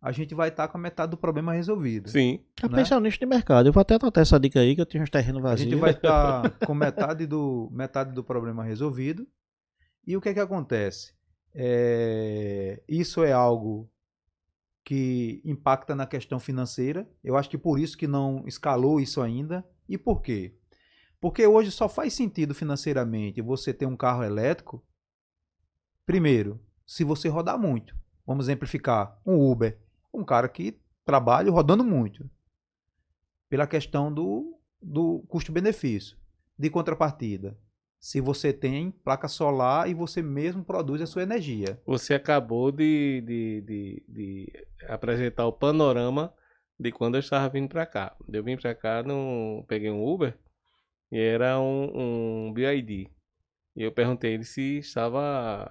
a gente vai estar com a metade do problema resolvido. Sim. Tá pensando nisso de mercado. Eu vou até anotar essa dica aí, que eu tenho uns terrenos A vazios. gente vai estar com metade do problema resolvido. E o que é que acontece? Isso é algo que impacta na questão financeira. Eu acho que por isso que não escalou isso ainda. E por quê? Porque hoje só faz sentido financeiramente você ter um carro elétrico, primeiro, se você rodar muito. Vamos exemplificar, um Uber, um cara que trabalha rodando muito. Pela questão do custo-benefício. De contrapartida, se você tem placa solar e você mesmo produz a sua energia. Você acabou de apresentar o panorama de quando eu estava vindo para cá. Eu vim para cá, peguei um Uber e era um BID. E eu perguntei ele se estava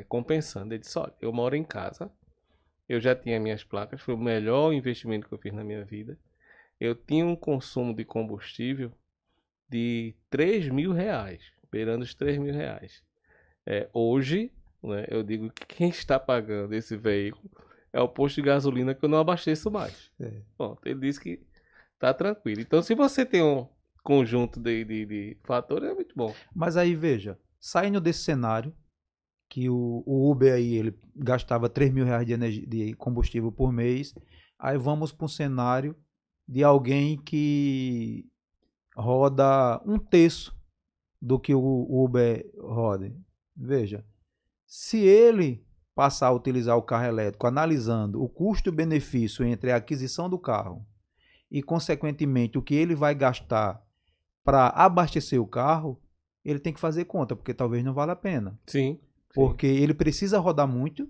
compensando. Ele disse, olha, eu moro em casa, eu já tinha minhas placas, foi o melhor investimento que eu fiz na minha vida. Eu tinha um consumo de combustível de R$3.000, beirando os R$3.000. Hoje, né, eu digo que quem está pagando esse veículo é o posto de gasolina que eu não abasteço mais. Bom, ele disse que tá tranquilo. Então, se você tem um conjunto de fatores, é muito bom. Mas aí, veja, saindo desse cenário, que o Uber aí, ele gastava R$3.000 de combustível por mês, aí vamos para um cenário de alguém que roda um terço do que o Uber roda. Veja, se ele passar a utilizar o carro elétrico analisando o custo-benefício entre a aquisição do carro e, consequentemente, o que ele vai gastar para abastecer o carro, ele tem que fazer conta, porque talvez não valha a pena. Sim. Porque ele precisa rodar muito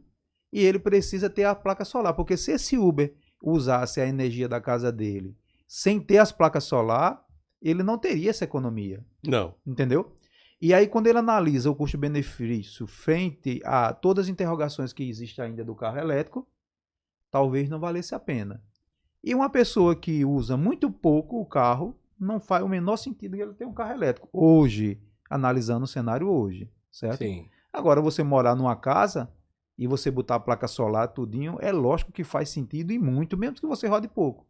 e ele precisa ter a placa solar. Porque se esse Uber usasse a energia da casa dele sem ter as placas solar, ele não teria essa economia. Não. Entendeu? E aí, quando ele analisa o custo-benefício frente a todas as interrogações que existem ainda do carro elétrico, talvez não valesse a pena. E uma pessoa que usa muito pouco o carro, não faz o menor sentido ele ter um carro elétrico. Hoje, analisando o cenário hoje, certo? Sim. Agora, você morar numa casa e você botar a placa solar, tudinho, é lógico que faz sentido e muito, mesmo que você rode pouco.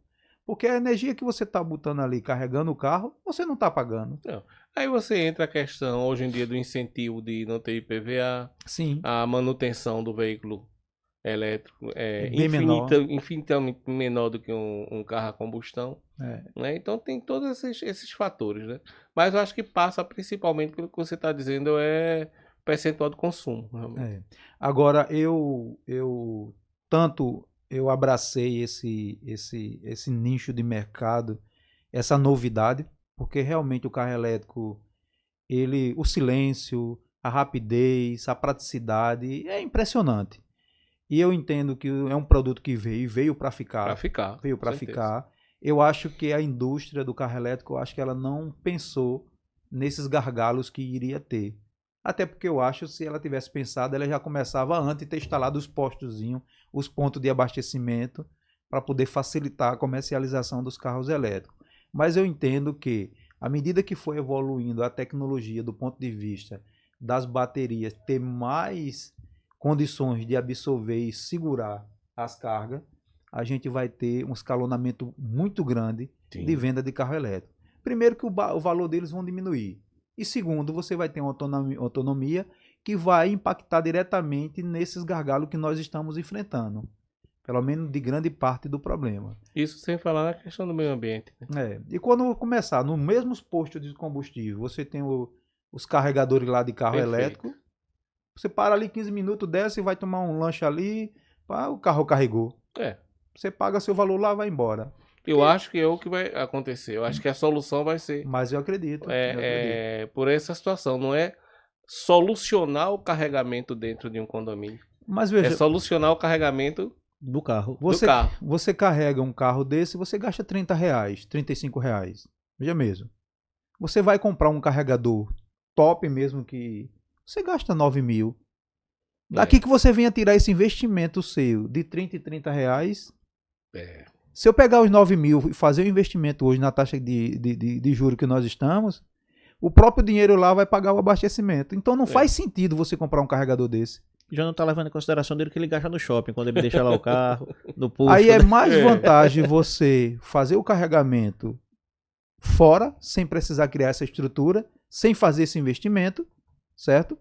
Porque a energia que você está botando ali, carregando o carro, você não está pagando. Não. Aí você entra a questão, hoje em dia, do incentivo de não ter IPVA, Sim. a manutenção do veículo elétrico é Bem menor. infinitamente menor do que um carro a combustão. É. Né? Então tem todos esses fatores, né? Mas eu acho que passa principalmente pelo que você está dizendo, é percentual de consumo. Realmente. Agora, eu abracei esse nicho de mercado, essa novidade, porque realmente o carro elétrico, o silêncio, a rapidez, a praticidade, é impressionante. E eu entendo que é um produto que veio para ficar. Veio para ficar. Eu acho que a indústria do carro elétrico, eu acho que ela não pensou nesses gargalos que iria ter. Até porque eu acho que se ela tivesse pensado, ela já começava antes de ter instalado os postozinhos, os pontos de abastecimento, para poder facilitar a comercialização dos carros elétricos. Mas eu entendo que, à medida que foi evoluindo a tecnologia do ponto de vista das baterias ter mais condições de absorver e segurar as cargas, a gente vai ter um escalonamento muito grande de venda de carro elétrico. Primeiro que o valor deles vão diminuir. E segundo, você vai ter uma autonomia que vai impactar diretamente nesses gargalos que nós estamos enfrentando. Pelo menos de grande parte do problema. Isso sem falar na questão do meio ambiente. Né? E quando começar, nos mesmos postos de combustível, você tem os carregadores lá de carro elétrico. Você para ali 15 minutos, desce e vai tomar um lanche ali, o carro carregou. Você paga seu valor lá, vai embora. Eu acho que é o que vai acontecer. Eu acho que a solução vai ser... Mas eu acredito. Por essa situação. Não é solucionar o carregamento dentro de um condomínio. Mas veja, é solucionar o carregamento do carro. Você carrega um carro desse, você gasta R$30, R$35. Veja mesmo. Você vai comprar um carregador top mesmo que... Você gasta 9 mil. Daqui que você venha tirar esse investimento seu de 30 e R$30. Se eu pegar os 9 mil e fazer o investimento hoje na taxa de juros que nós estamos, o próprio dinheiro lá vai pagar o abastecimento. Então não faz sentido você comprar um carregador desse. Já não está levando em consideração dele que ele gasta no shopping, quando ele deixa lá o carro, no posto. Aí é mais vantagem você fazer o carregamento fora, sem precisar criar essa estrutura, sem fazer esse investimento, certo?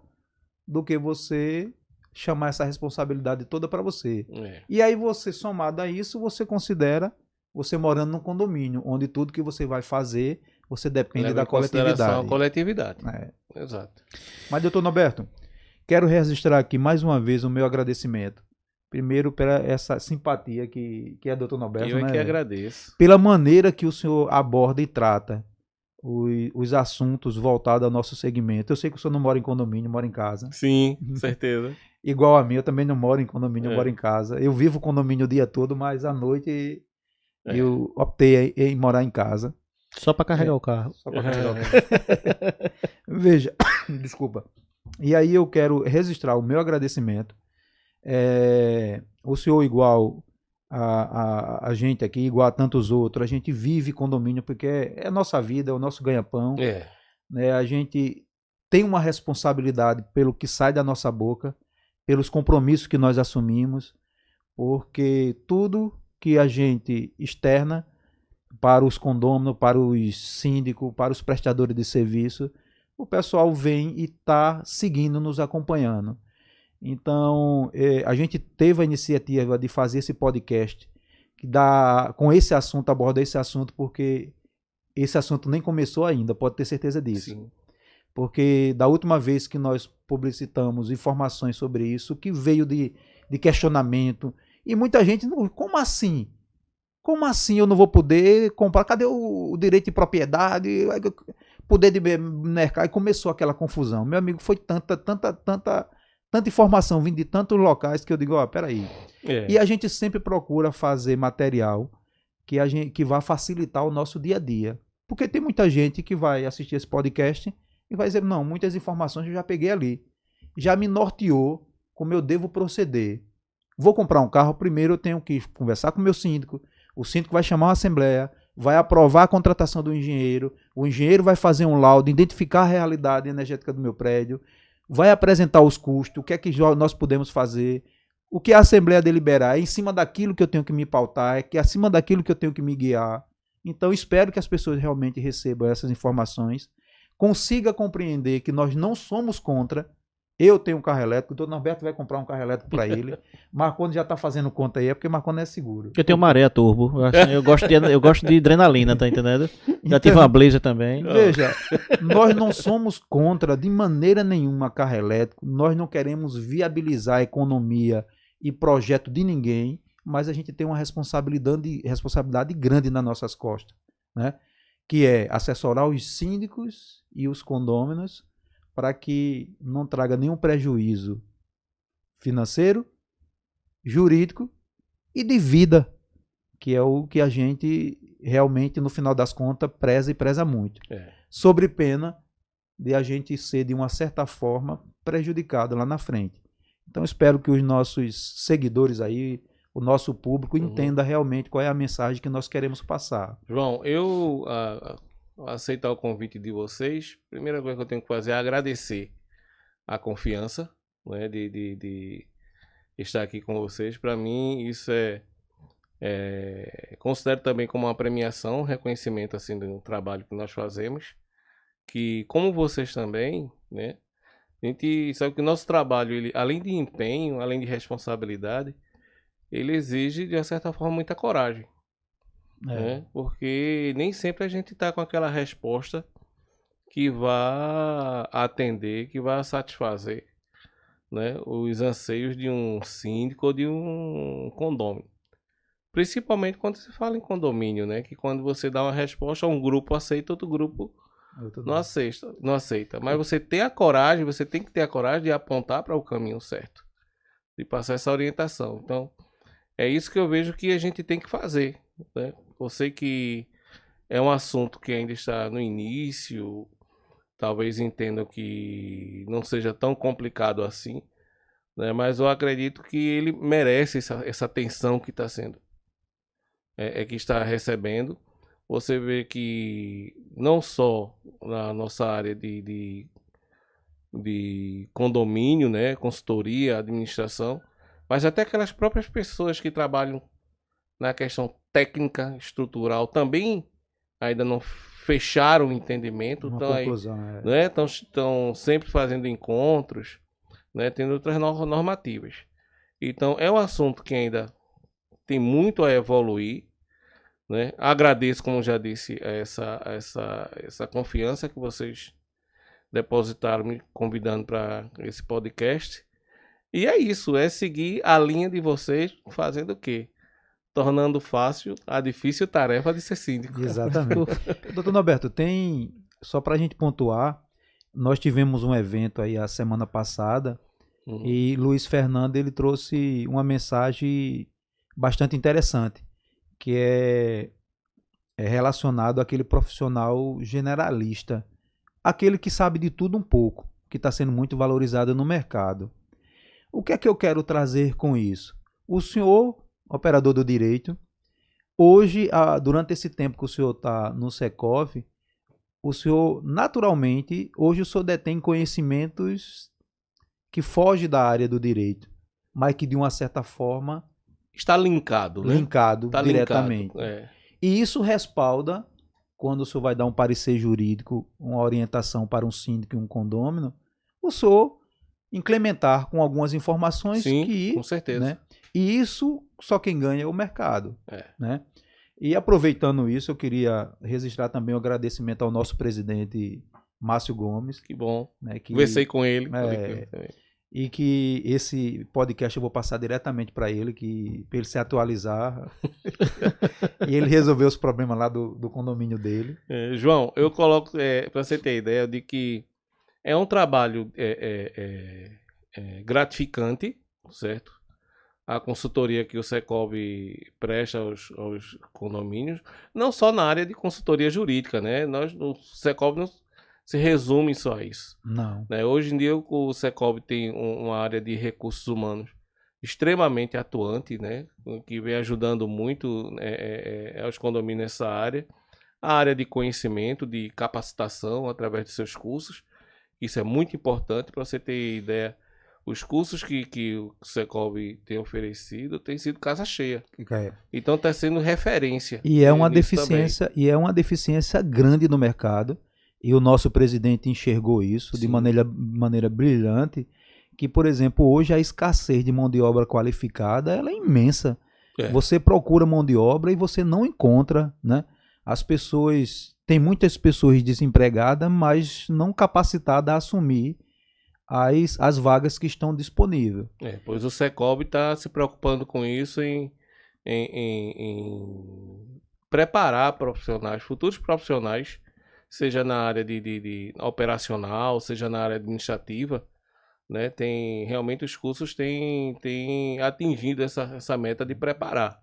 Do que você chamar essa responsabilidade toda para você. E aí você, somado a isso, você considera você morando num condomínio, onde tudo que você vai fazer, você depende da coletividade. Exato. Mas, doutor Norberto, quero registrar aqui mais uma vez o meu agradecimento. Primeiro, pela essa simpatia que é doutor Norberto. Eu que agradeço. Pela maneira que o senhor aborda e trata os assuntos voltados ao nosso segmento. Eu sei que o senhor não mora em condomínio, mora em casa. Sim, certeza. Igual a mim, eu também não moro em condomínio, eu moro em casa. Eu vivo condomínio o dia todo, mas à noite eu optei em morar em casa. Só para carregar o carro. Só para carregar o carro. Veja, desculpa. E aí eu quero registrar o meu agradecimento. O senhor, igual a gente aqui, igual a tantos outros, a gente vive condomínio porque é a nossa vida, é o nosso ganha-pão. Né? A gente tem uma responsabilidade pelo que sai da nossa boca, pelos compromissos que nós assumimos, porque tudo que a gente externa para os condôminos, para os síndicos, para os prestadores de serviço, o pessoal vem e está seguindo, nos acompanhando. Então, a gente teve a iniciativa de fazer esse podcast, com esse assunto, abordar esse assunto, porque esse assunto nem começou ainda, pode ter certeza disso. Sim. Porque da última vez que nós publicitamos informações sobre isso, que veio de questionamento, e muita gente, como assim? Como assim eu não vou poder comprar? Cadê o direito de propriedade? Poder de mercado? E começou aquela confusão. Meu amigo, foi tanta informação vindo de tantos locais que eu digo, peraí. E a gente sempre procura fazer material que vá facilitar o nosso dia a dia. Porque tem muita gente que vai assistir esse podcast e vai dizer, não, muitas informações eu já peguei ali. Já me norteou como eu devo proceder. Vou comprar um carro, primeiro eu tenho que conversar com o meu síndico. O síndico vai chamar uma assembleia, vai aprovar a contratação do engenheiro. O engenheiro vai fazer um laudo, identificar a realidade energética do meu prédio, vai apresentar os custos, o que é que nós podemos fazer. O que a Assembleia deliberar é em cima daquilo que eu tenho que me pautar, é que acima daquilo que eu tenho que me guiar. Então, espero que as pessoas realmente recebam essas informações, consiga compreender que nós não somos contra. Eu tenho um carro elétrico, o doutor Norberto vai comprar um carro elétrico para ele. Marconi já está fazendo conta aí, é porque Marconi é seguro. Eu tenho maré a turbo. Eu gosto de adrenalina, tá entendendo? Já tive uma Blazer também. Veja, nós não somos contra de maneira nenhuma carro elétrico, nós não queremos viabilizar a economia e projeto de ninguém, mas a gente tem uma responsabilidade grande nas nossas costas, né? Que é assessorar os síndicos e os condôminos para que não traga nenhum prejuízo financeiro, jurídico e de vida, que é o que a gente realmente, no final das contas, preza e preza muito. Sobre pena de a gente ser, de uma certa forma, prejudicado lá na frente. Então, espero que os nossos seguidores aí, o nosso público, entenda realmente qual é a mensagem que nós queremos passar. João, eu aceitar o convite de vocês, primeira coisa que eu tenho que fazer é agradecer a confiança, né, de estar aqui com vocês. Para mim, isso considero também como uma premiação, um reconhecimento assim do trabalho que nós fazemos, que como vocês também, né, a gente sabe que o nosso trabalho, ele, além de empenho, além de responsabilidade, ele exige de uma certa forma muita coragem. Né? Porque nem sempre a gente está com aquela resposta que vá atender, que vá satisfazer, né, os anseios de um síndico ou de um condômino. Principalmente quando se fala em condomínio, né, que quando você dá uma resposta, um grupo aceita, outro grupo não aceita. Mas você tem a coragem, você tem que ter a coragem de apontar para o caminho certo, de passar essa orientação. Então, é isso que eu vejo que a gente tem que fazer, né? Eu sei que é um assunto que ainda está no início, talvez entendam que não seja tão complicado assim, né? Mas eu acredito que ele merece essa atenção que está sendo, que está recebendo. Você vê que não só na nossa área de condomínio, né, consultoria, administração, mas até aquelas próprias pessoas que trabalham na questão técnica, estrutural, também ainda não fecharam o entendimento, estão sempre fazendo encontros, né, tendo outras normativas. Então, é um assunto que ainda tem muito a evoluir, né? Agradeço, como já disse, essa confiança que vocês depositaram me convidando para esse podcast. E é isso, é seguir a linha de vocês fazendo o quê? Tornando fácil a difícil tarefa de ser síndico. Exatamente. Doutor Norberto, só para a gente pontuar, nós tivemos um evento aí a semana passada e Luiz Fernando ele trouxe uma mensagem bastante interessante, que é relacionado àquele profissional generalista, aquele que sabe de tudo um pouco, que está sendo muito valorizado no mercado. O que é que eu quero trazer com isso? O senhor, operador do direito, hoje, durante esse tempo que o senhor está no Secov, o senhor, naturalmente, hoje o senhor detém conhecimentos que fogem da área do direito, mas que de uma certa forma está linkado, né? Linkado está diretamente. Linkado, E isso respalda, quando o senhor vai dar um parecer jurídico, uma orientação para um síndico e um condômino, o senhor implementar com algumas informações. Sim, com certeza. Né? E isso, só quem ganha é o mercado. Né? E aproveitando isso, eu queria registrar também o agradecimento ao nosso presidente Márcio Gomes. Que bom. Né, conversei com ele. E que esse podcast eu vou passar diretamente para ele ele se atualizar. E ele resolver os problemas lá do condomínio dele. João, eu coloco, para você ter ideia, de que é um trabalho gratificante, certo? A consultoria que o Secov presta aos condomínios, não só na área de consultoria jurídica, né? O Secov não se resume só a isso. Não. Né? Hoje em dia o Secov tem uma área de recursos humanos extremamente atuante, né? Que vem ajudando muito aos condomínios nessa área. A área de conhecimento, de capacitação através de seus cursos. Isso é muito importante para você ter ideia. Os cursos que o Secov tem oferecido tem sido casa cheia. É. Então está sendo referência. E é uma nisso deficiência, e é uma deficiência grande no mercado. E o nosso presidente enxergou isso de Sim. maneira brilhante, que, por exemplo, hoje a escassez de mão de obra qualificada ela é imensa. É. Você procura mão de obra e você não encontra, né? As pessoas, tem muitas pessoas desempregadas, mas não capacitadas a assumir as vagas que estão disponíveis. Pois o Secov está se preocupando com isso em preparar profissionais, futuros profissionais, seja na área de operacional, seja na área administrativa, né? Realmente os cursos têm atingido essa meta de preparar,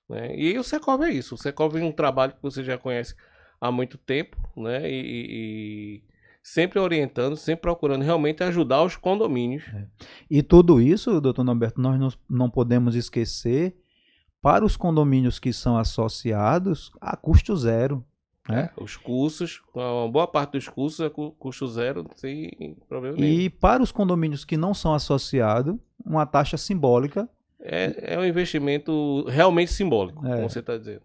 né? E o Secov é isso. O Secov é um trabalho que você já conhece há muito tempo, né? E sempre orientando, sempre procurando realmente ajudar os condomínios. E tudo isso, doutor Norberto, nós não podemos esquecer para os condomínios que são associados a custo zero. Né? Os cursos, uma boa parte dos cursos é custo zero, sem problema nenhum. E para os condomínios que não são associados, uma taxa simbólica. É um investimento realmente simbólico, como você está dizendo.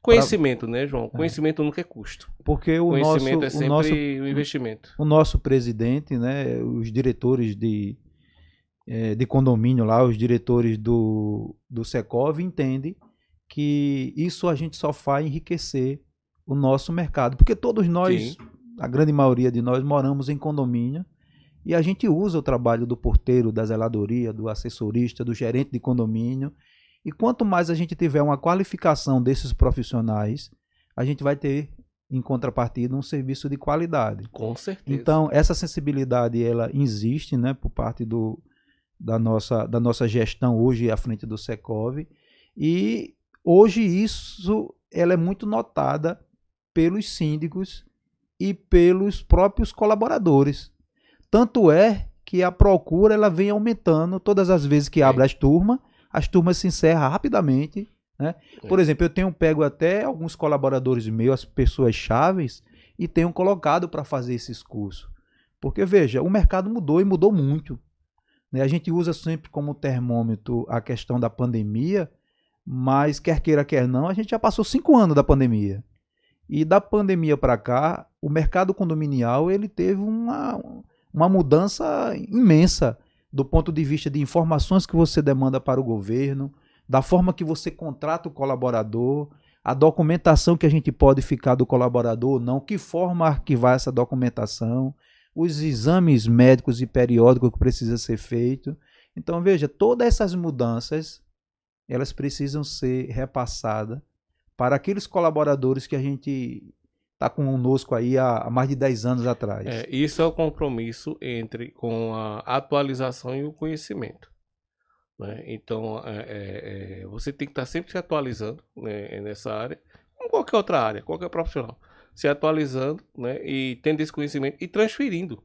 Conhecimento, né, João? Conhecimento nunca é custo. Porque o conhecimento é sempre o investimento. O nosso presidente, né, os diretores de condomínio lá, os diretores do Secov entendem que isso a gente só faz enriquecer o nosso mercado. Porque todos nós, a grande maioria de nós, moramos em condomínio e a gente usa o trabalho do porteiro, da zeladoria, do assessorista, do gerente de condomínio. E quanto mais a gente tiver uma qualificação desses profissionais, a gente vai ter, em contrapartida, um serviço de qualidade. Com certeza. Então, essa sensibilidade, ela existe, né, por parte da nossa gestão hoje à frente do Secov. E hoje ela é muito notada pelos síndicos e pelos próprios colaboradores. Tanto é que a procura ela vem aumentando todas as vezes que abre as turmas se encerram rapidamente, né? Por exemplo, eu tenho pego até alguns colaboradores meus, as pessoas chaves, e tenho colocado para fazer esses cursos. Porque, veja, o mercado mudou e mudou muito, né? A gente usa sempre como termômetro a questão da pandemia, mas quer queira, quer não, a gente já passou 5 anos da pandemia. E da pandemia para cá, o mercado condominial ele teve uma mudança imensa, do ponto de vista de informações que você demanda para o governo, da forma que você contrata o colaborador, a documentação que a gente pode ficar do colaborador ou não, que forma arquivar essa documentação, os exames médicos e periódicos que precisa ser feito. Então, veja, todas essas mudanças, elas precisam ser repassadas para aqueles colaboradores que a gente está conosco aí há mais de 10 anos atrás. Isso é o compromisso com a atualização e o conhecimento, né? Então, você tem que estar sempre se atualizando, né, nessa área, como qualquer outra área, qualquer profissional, se atualizando, né, e tendo esse conhecimento e transferindo,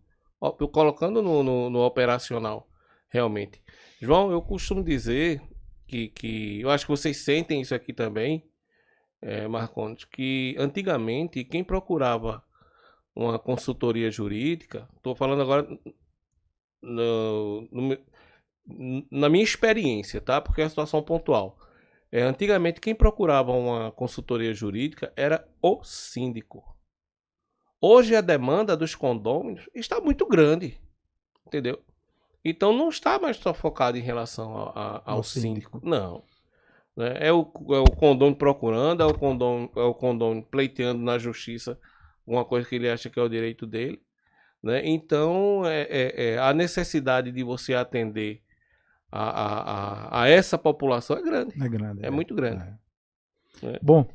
colocando no operacional, realmente. João, eu costumo dizer que eu acho que vocês sentem isso aqui também, Marcondes, que antigamente quem procurava uma consultoria jurídica, estou falando agora na minha experiência, tá? Porque é uma situação pontual. Antigamente quem procurava uma consultoria jurídica era o síndico. Hoje a demanda dos condôminos está muito grande, entendeu? Então não está mais só focado em relação ao síndico, não. É o condômino procurando, é o condômino pleiteando na justiça uma coisa que ele acha que é o direito dele, né? Então, a necessidade de você atender a essa população é grande. É muito grande. Bom,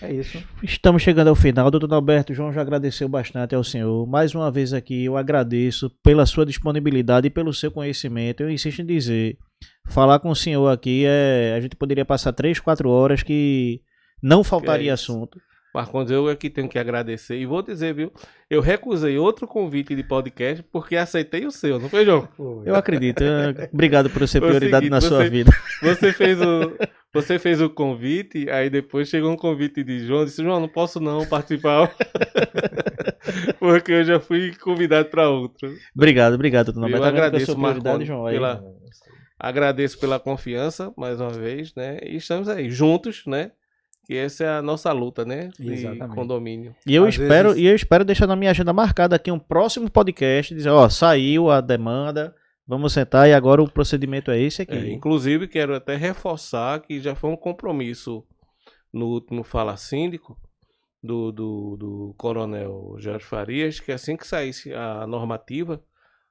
é isso. Estamos chegando ao final. Doutor Norberto, João já agradeceu bastante ao senhor. Mais uma vez aqui, eu agradeço pela sua disponibilidade e pelo seu conhecimento. Eu insisto em dizer, falar com o senhor aqui, a gente poderia passar 3, 4 horas que não faltaria assunto. Marcondes, eu aqui tenho que agradecer. E vou dizer, viu? Eu recusei outro convite de podcast porque aceitei o seu, não foi, João? Eu acredito. Obrigado por ser Foi o prioridade seguinte, na sua vida. Você fez o convite, aí depois chegou um convite de João. Disse, João, não posso não participar. Porque eu já fui convidado para outro. Obrigado, Dona Eu Beta. agradeço, Marcondes, João, agradeço pela confiança, mais uma vez, né? E estamos aí, juntos, né? Que essa é a nossa luta, né? De Exatamente. condomínio. E eu espero deixar na minha agenda marcada aqui um próximo podcast, dizer, ó, saiu a demanda, vamos sentar e agora o procedimento é esse aqui. Inclusive, quero até reforçar que já foi um compromisso no último Fala Síndico do Coronel Jorge Farias, que assim que saísse a normativa,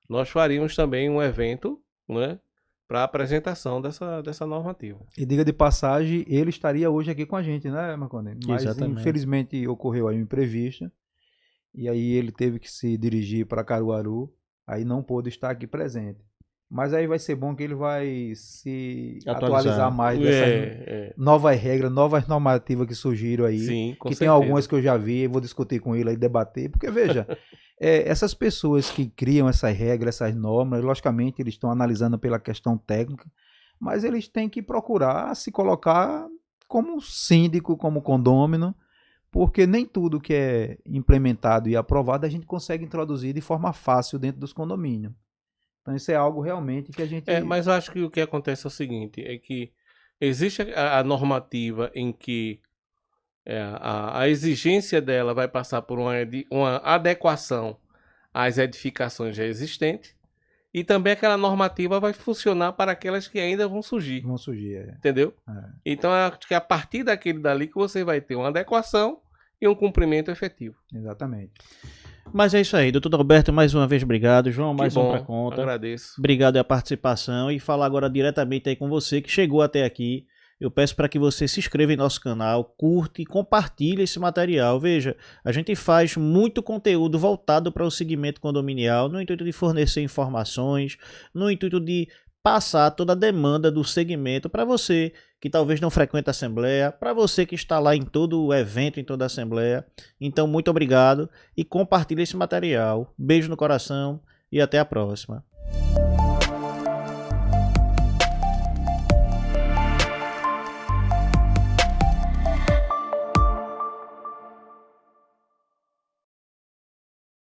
nós faríamos também um evento, né? Para apresentação dessa normativa. E diga de passagem, ele estaria hoje aqui com a gente, né, Marcondes? Mas Exatamente. infelizmente ocorreu aí um imprevisto, e aí ele teve que se dirigir para Caruaru, aí não pôde estar aqui presente. Mas aí vai ser bom que ele vai se atualizar mais dessas novas regras, novas normativas que surgiram aí. Sim, com que certeza. Tem algumas que eu já vi, vou discutir com ele aí, debater, porque veja, essas pessoas que criam essas regras, essas normas, logicamente eles estão analisando pela questão técnica, mas eles têm que procurar se colocar como síndico, como condômino, porque nem tudo que é implementado e aprovado a gente consegue introduzir de forma fácil dentro dos condomínios. Então isso é algo realmente que a gente... Mas eu acho que o que acontece é o seguinte, é que existe a normativa em que a exigência dela vai passar por uma adequação às edificações já existentes, e também aquela normativa vai funcionar para aquelas que ainda vão surgir. Vão surgir, Entendeu? Então, acho que a partir daquele dali que você vai ter uma adequação e um cumprimento efetivo. Exatamente. Mas é isso aí, doutor Alberto, mais uma vez obrigado. João, mais um pra conta. Agradeço. Obrigado a participação e falar agora diretamente aí com você que chegou até aqui. Eu peço para que você se inscreva em nosso canal, curte e compartilhe esse material. Veja, a gente faz muito conteúdo voltado para o segmento condominial, no intuito de fornecer informações, no intuito de passar toda a demanda do segmento para você que talvez não frequenta a Assembleia, para você que está lá em todo o evento, em toda a Assembleia. Então, muito obrigado e compartilhe esse material. Beijo no coração e até a próxima.